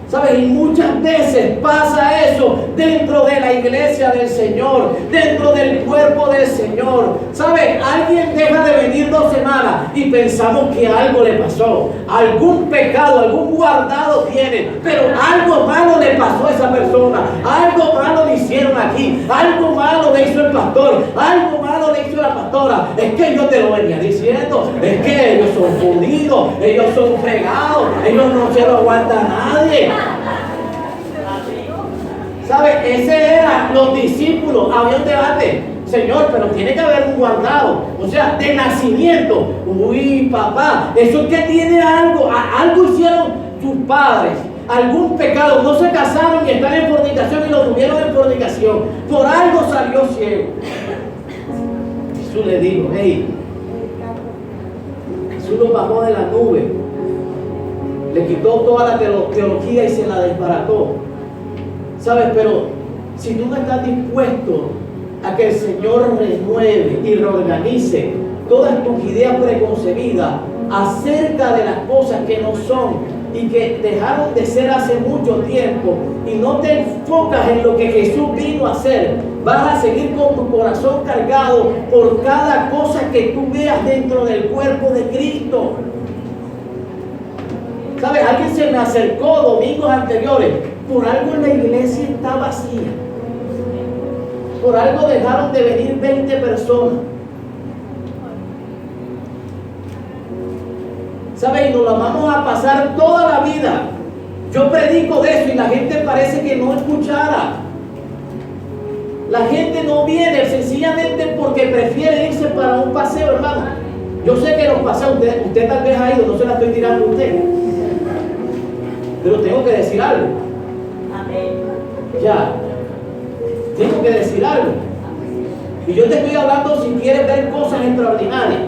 ¿Sabes? Y muchas veces pasa eso dentro de la iglesia del Señor, dentro del cuerpo del Señor. ¿Sabes? Alguien deja de venir 2 semanas y pensamos que algo le pasó. Algún pecado, algún guardado tiene, pero algo malo le pasó a esa persona. Algo malo le hicieron aquí. Algo malo le hizo el pastor. Algo malo le hizo la pastora. Es que yo te lo venía diciendo. Es que ellos son jodidos. Ellos son fregados. Ellos no se lo aguanta a nadie. ¿Sabes? Ese eran los discípulos. Había un debate: Señor, pero tiene que haber un guardado, o sea, de nacimiento. Uy, papá, eso es que tiene algo. Algo hicieron tus padres, algún pecado, no se casaron y están en fornicación y lo tuvieron en fornicación. Por algo salió ciego. Jesús le dijo: hey, Jesús lo bajó de la nube, le quitó toda la teología y se la desbarató. ¿Sabes? Pero si tú no estás dispuesto a que el Señor renueve y reorganice todas tus ideas preconcebidas acerca de las cosas que no son y que dejaron de ser hace mucho tiempo, y no te enfocas en lo que Jesús vino a hacer, vas a seguir con tu corazón cargado por cada cosa que tú veas dentro del cuerpo de Cristo. ¿Sabes? Alguien se me acercó domingos anteriores. Por algo la iglesia está vacía. Por algo dejaron de venir 20 personas. ¿Sabes? Y nos la vamos a pasar toda la vida. Yo predico de eso y la gente parece que no escuchara. La gente no viene sencillamente porque prefiere irse para un paseo, hermano. Yo sé que los paseos, usted tal vez ha ido, no se la estoy tirando a usted. Pero tengo que decir algo. Ya. Tengo que decir algo. Y yo te estoy hablando si quieres ver cosas extraordinarias.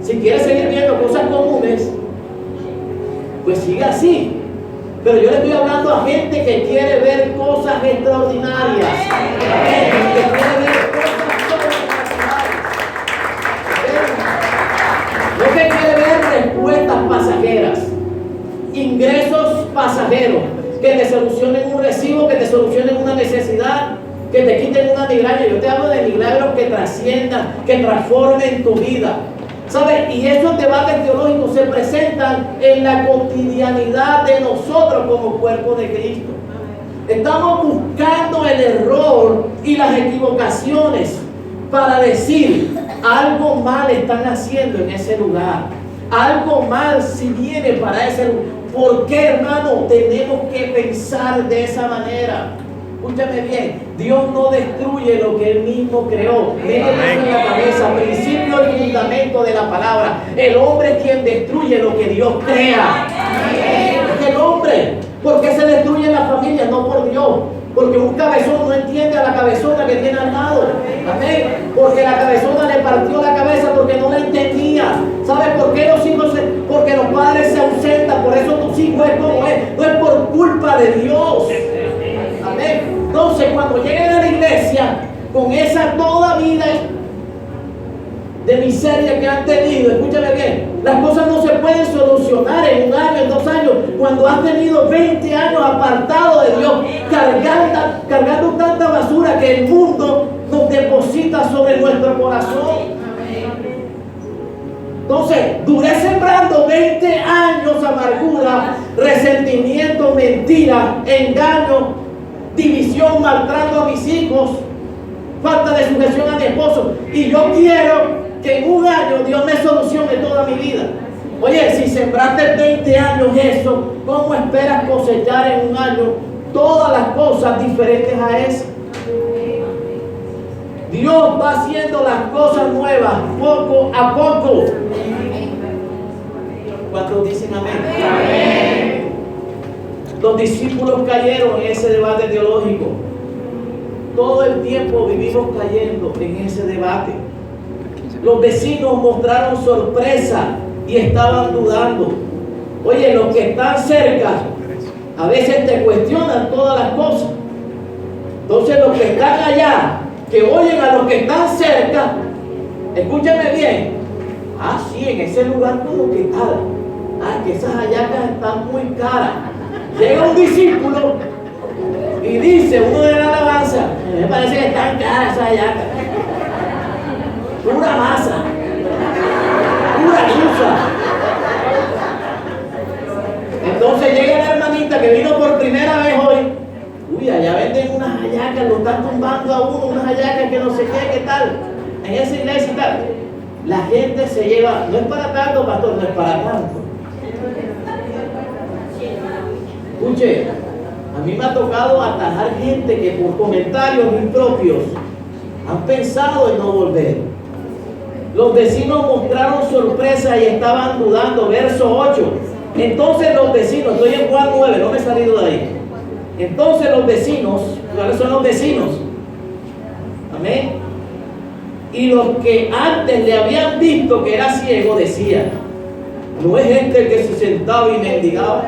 Si quieres seguir viendo cosas comunes, pues sigue así. Pero yo le estoy hablando a gente que quiere ver cosas extraordinarias. Gente que quiere ver cosas sobrenaturales. No que quiere ver respuestas pasajeras, ingresos pasajeros, que te solucionen un recibo, que te solucionen una necesidad, que te quiten una migraña. Yo te hablo de milagros que trasciendan, que transformen tu vida. ¿Sabes? Y esos debates teológicos se presentan en la cotidianidad de nosotros como cuerpo de Cristo. Estamos buscando el error y las equivocaciones para decir algo mal están haciendo en ese lugar. Algo mal si viene para ese lugar. ¿Por qué, hermano, tenemos que pensar de esa manera? Escúchame bien, Dios no destruye lo que Él mismo creó. Métete en la cabeza, principio y fundamento de la palabra. El hombre es quien destruye lo que Dios crea. Es el hombre. ¿Por qué se destruye la familia? No por Dios. Porque un cabezón no entiende a la cabezona que tiene al lado. Amén. Porque la cabezona le partió la cabeza porque no la entendía. ¿Sabes por qué los hijos porque los padres se ausentan? Por eso tus hijos es como es. No es por culpa de Dios. Amén. Entonces, cuando lleguen a la iglesia con esa toda vida de miseria que han tenido, escúchame bien, las cosas no se pueden solucionar en un año, en 2 años, cuando has tenido 20 años apartado de Dios, cargando tanta basura que el mundo nos deposita sobre nuestro corazón. Entonces, duré sembrando 20 años amargura, resentimiento, mentira, engaño, división, maltrato a mis hijos, falta de sujeción a mi esposo. Y yo quiero que en un año Dios me solucione toda mi vida. Oye, si sembraste 20 años eso, ¿cómo esperas cosechar en un año todas las cosas diferentes a eso? Dios va haciendo las cosas nuevas poco a poco. ¿Cuántos dicen amén? Amén. Los discípulos cayeron en ese debate teológico. Todo el tiempo vivimos cayendo en ese debate. Los vecinos mostraron sorpresa y estaban dudando. Oye, los que están cerca a veces te cuestionan todas las cosas. Entonces los que están allá, que oyen a los que están cerca, escúchame bien. Ah, sí, en ese lugar como que tal. Ah, que esas hallacas están muy caras. Llega un discípulo y dice, uno de la alabanza, me parece que están caras esas hallacas. Pura masa, pura chuza. Entonces llega la hermanita que vino por primera vez hoy. Uy, allá venden unas hallacas, lo están tumbando a uno, unas hallacas que no sé qué tal, en esa iglesia y tal. La gente se lleva, no es para tanto, pastor, no es para tanto. Escuche, a mí me ha tocado atajar gente que por comentarios impropios han pensado en no volver. Los vecinos mostraron sorpresa y estaban dudando. Verso 8. Entonces los vecinos, estoy en Juan 9, no me he salido de ahí. Entonces los vecinos, ¿cuáles son los vecinos? Amén. Y los que antes le habían visto que era ciego decían, no es gente que se sentaba y mendigaba.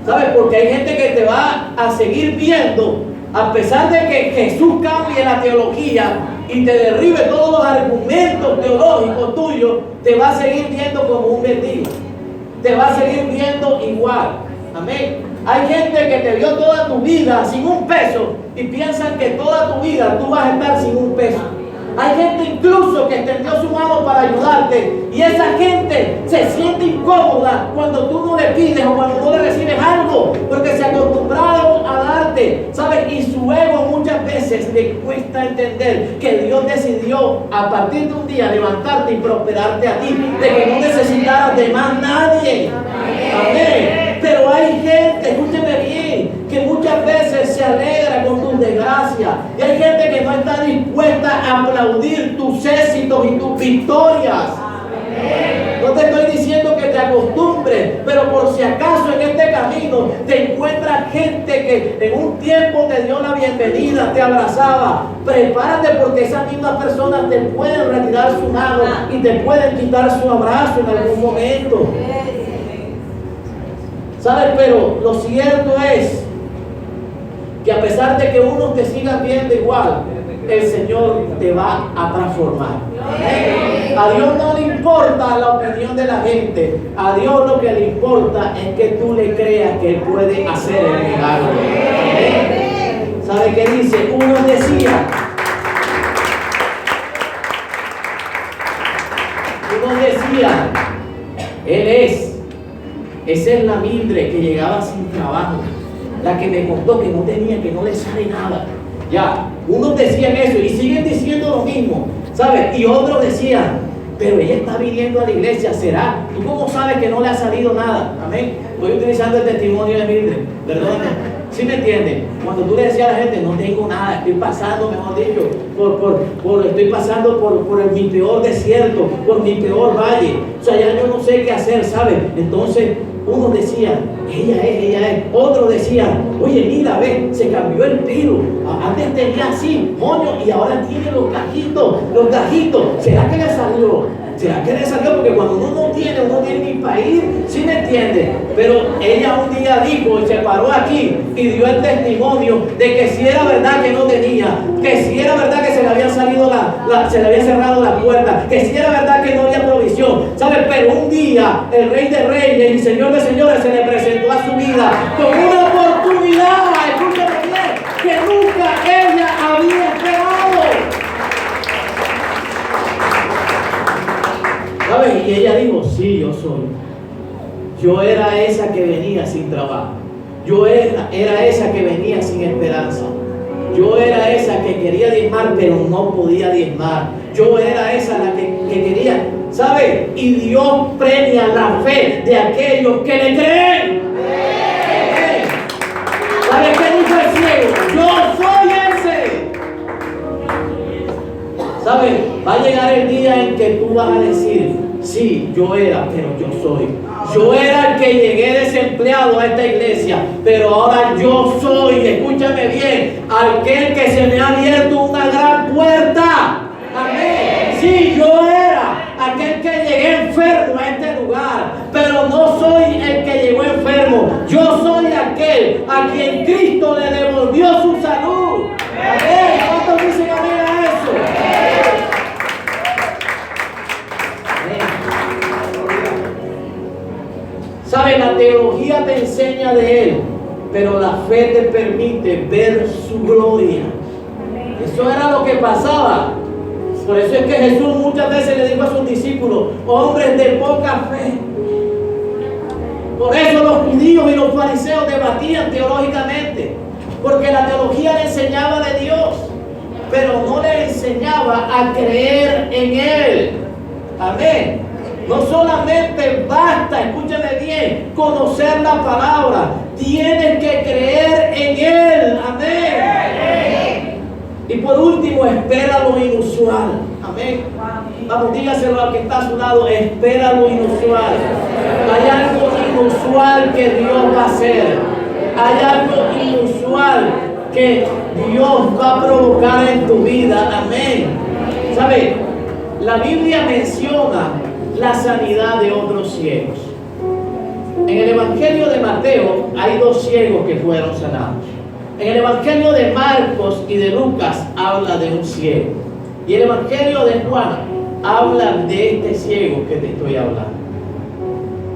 ¿Sabes? Porque hay gente que te va a seguir viendo, a pesar de que Jesús cambie la teología y te derribe todos los argumentos teológicos tuyos, te va a seguir viendo como un mendigo. Te va a seguir viendo igual. Amén. Hay gente que te vio toda tu vida sin un peso y piensan que toda tu vida tú vas a estar sin un peso. Hay gente incluso que extendió su mano para ayudarte Y esa gente se siente incómoda cuando tú no le pides o cuando no le recibes algo, porque se acostumbraron a darte, ¿sabes? Y su ego muchas veces le cuesta entender que Dios decidió a partir de un día levantarte y prosperarte a ti, de que no necesitaras de más nadie. Amén. Pero hay gente, escúcheme bien, que muchas veces se alegra con tus desgracias. Y hay gente que no está dispuesta a aplaudir tus éxitos y tus victorias. No te estoy diciendo que te acostumbres, pero por si acaso en este camino te encuentras gente que en un tiempo te dio la bienvenida, te abrazaba. Prepárate, porque esas mismas personas te pueden retirar su mano y te pueden quitar su abrazo en algún momento. ¿Sabes? Pero lo cierto es que a pesar de que unos te sigan viendo igual, el Señor te va a transformar. A Dios no le importa la opinión de la gente. A Dios lo que le importa es que tú le creas que Él puede hacer el milagro. ¿Sabe qué dice? Uno decía, esa es la Mildred que llegaba sin trabajo, la que me contó que no tenía, que no le sale nada. Ya, unos decían eso y siguen diciendo lo mismo, ¿sabes? Y otros decían, pero ella está viniendo a la iglesia, ¿será? ¿Tú cómo sabes que no le ha salido nada? Amén. Estoy utilizando el testimonio de Mildred, perdóname. ¿Sí me entienden? Cuando tú le decías a la gente, no tengo nada, estoy pasando, mejor dicho, estoy pasando por mi peor desierto, por mi peor valle. O sea, ya yo no sé qué hacer, ¿sabes? Entonces, unos decían, ella es. Otros decían, oye, mira, ve, se cambió el pelo. Antes tenía así, moño, y ahora tiene los gajitos. ¿Será que le salió? ¿Será que le salió? Porque cuando uno no tiene ni para ir, ¿sí me entiende? Pero ella un día dijo y se paró aquí y dio el testimonio de que si era verdad que no tenía, que si era verdad que se le había salido se le había cerrado la puerta, que si era verdad que no había provisión, ¿sabes? Pero un día el Rey de Reyes y Señor de Señores se le presentó a su vida con una oportunidad, escúchame bien, que nunca ella había esperado. ¿Sabes? Y ella dijo, sí, yo soy. Yo era esa que venía sin trabajo. Yo era esa que venía sin esperanza. Yo era esa que quería diezmar, pero no podía diezmar. Yo era esa la que quería, ¿sabes? Y Dios premia la fe de aquellos que le creen. ¿Sabes qué dijo el ciego? Yo soy ese. ¿Sabes? Va a llegar el día en que tú vas a decir, sí, yo era, pero yo soy. Yo era el que llegué desempleado a esta iglesia, pero ahora yo soy, escúchame bien, aquel que se me ha abierto una gran puerta. Amén. Sí, yo era aquel que llegué enfermo a este lugar, pero no soy el que llegó enfermo. Yo soy aquel a quien Cristo le devolvió su salud. Amén. ¿Cuántos dicen amén a eso? ¿Sabes? La teología te enseña de Él, pero la fe te permite ver su gloria. Eso era lo que pasaba. Por eso es que Jesús muchas veces le dijo a sus discípulos, hombres de poca fe. Por eso los judíos y los fariseos debatían teológicamente, porque la teología le enseñaba de Dios, pero no le enseñaba a creer en Él. Amén. No solamente basta, escúchame bien, conocer la palabra, tienes que creer en Él. Amén. Y por último, espera lo inusual. Amén. Vamos, dígaselo al que está a su lado, espera lo inusual. Hay algo inusual que Dios va a hacer. Hay algo inusual que Dios va a provocar en tu vida. Amén. ¿Sabe? La Biblia menciona la sanidad de otros ciegos. En el Evangelio de Mateo hay 2 ciegos que fueron sanados. En el Evangelio de Marcos y de Lucas habla de un ciego. Y el Evangelio de Juan habla de este ciego que te estoy hablando.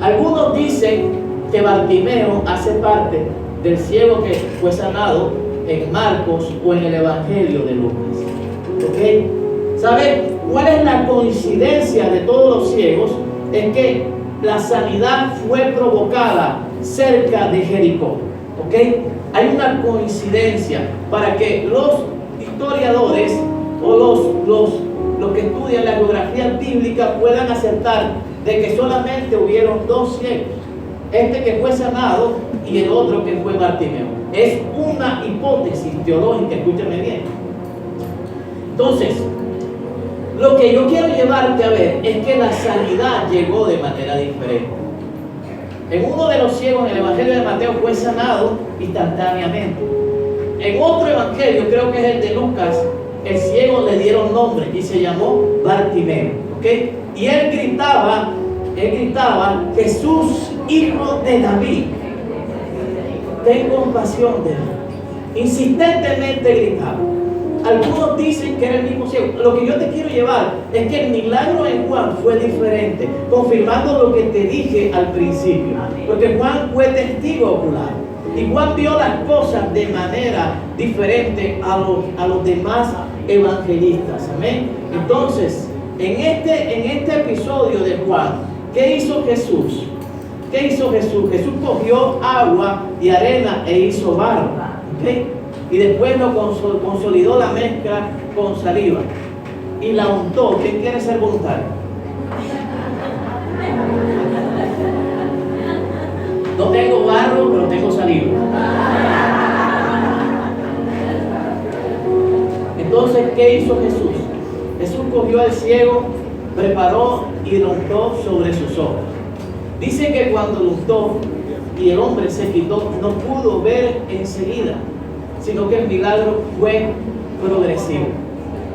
Algunos dicen que Bartimeo hace parte del ciego que fue sanado en Marcos o en el Evangelio de Lucas. ¿Ok? ¿Sabe cuál es la coincidencia de todos los ciegos? Es que la sanidad fue provocada cerca de Jericó. ¿Ok? Hay una coincidencia para que los historiadores o los que estudian la geografía bíblica puedan aceptar de que solamente hubieron dos ciegos. Este que fue sanado y el otro que fue Bartimeo. Es una hipótesis teológica, escúchame bien. Entonces, lo que yo quiero llevarte a ver es que la sanidad llegó de manera diferente. En uno de los ciegos en el Evangelio de Mateo fue sanado instantáneamente. En otro evangelio, creo que es el de Lucas, el ciego le dieron nombre y se llamó Bartimeo. ¿Ok? Y él gritaba, Jesús, hijo de David, ten compasión de mí. Insistentemente gritaba. Algunos dicen que era el mismo ciego. Lo que yo te quiero llevar es que el milagro en Juan fue diferente, confirmando lo que te dije al principio. Porque Juan fue testigo ocular. Y Juan vio las cosas de manera diferente a los demás evangelistas. Amén. Entonces, en este episodio de Juan, ¿qué hizo Jesús? ¿Qué hizo Jesús? Jesús cogió agua y arena e hizo barro. ¿Okay? Y después lo consolidó la mezcla con saliva y la untó. ¿Quién quiere ser voluntario? No tengo barro, pero tengo saliva. Entonces, ¿qué hizo Jesús? Jesús cogió al ciego, preparó y lo untó sobre sus ojos. Dice que cuando lo untó y el hombre se quitó, no pudo ver enseguida, sino que el milagro fue progresivo.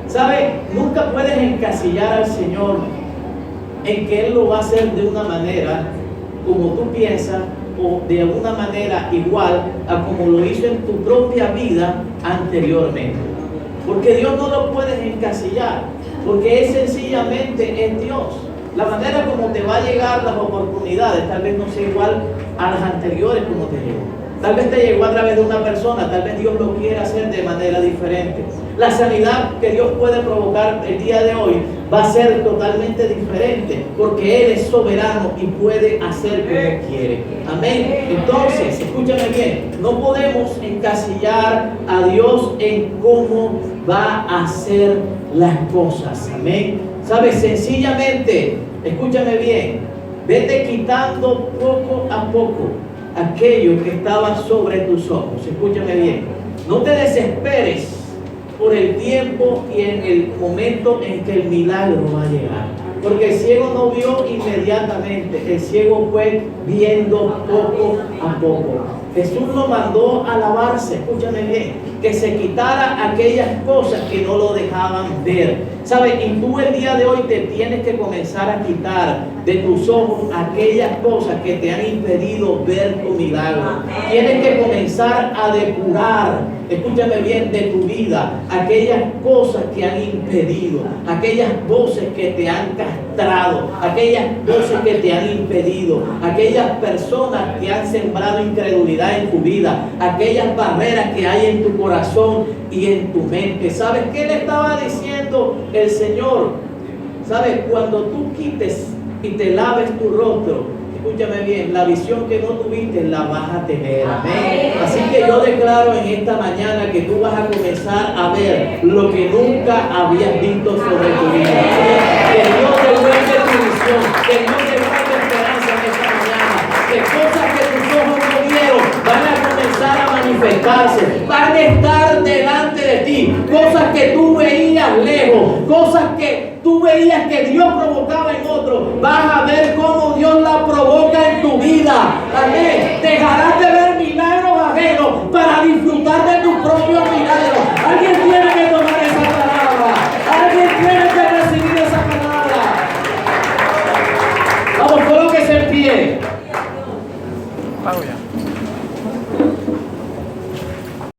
¿Sabe? Nunca puedes encasillar al Señor en que Él lo va a hacer de una manera como tú piensas o de alguna manera igual a como lo hizo en tu propia vida anteriormente. Porque Dios no lo puedes encasillar, porque Él sencillamente es Dios. La manera como te va a llegar las oportunidades tal vez no sea igual a las anteriores como te llegó. Tal vez te llegó a través de una persona, tal vez Dios lo quiere hacer de manera diferente. La sanidad que Dios puede provocar el día de hoy va a ser totalmente diferente, porque Él es soberano y puede hacer como quiere. Amén. Entonces, escúchame bien, no podemos encasillar a Dios en cómo va a hacer las cosas. Amén. ¿Sabes? Sencillamente, escúchame bien, vete quitando poco a poco aquello que estaba sobre tus ojos. Escúchame bien, no te desesperes por el tiempo y en el momento en que el milagro va a llegar, porque el ciego no vio inmediatamente, el ciego fue viendo poco a poco. Jesús lo mandó a lavarse, escúchame bien, que se quitara aquellas cosas que no lo dejaban ver. ¿Sabes? Y tú el día de hoy te tienes que comenzar a quitar de tus ojos aquellas cosas que te han impedido ver tu milagro. Tienes que comenzar a depurar, escúchame bien, de tu vida aquellas cosas que han impedido, aquellas voces que te han castrado, aquellas voces que te han impedido, aquellas personas que han sembrado incredulidad en tu vida, aquellas barreras que hay en tu corazón y en tu mente. ¿Sabes qué le estaba diciendo el Señor? ¿Sabes? Cuando tú quites y te laves tu rostro, escúchame bien, la visión que no tuviste la vas a tener. Amén. Así que yo declaro en esta mañana que tú vas a comenzar a ver lo que nunca habías visto sobre tu vida. Que Dios devuelve tu visión, que Dios devuelve esperanza en esta mañana, que cosas que tus ojos no vieron van a comenzar a manifestarse, van a estar delante de ti, cosas que tú veías lejos, cosas que tú veías que Dios provocaba en otros, vas a ver cómo Dios la provoca en tu vida. Amén. Dejarás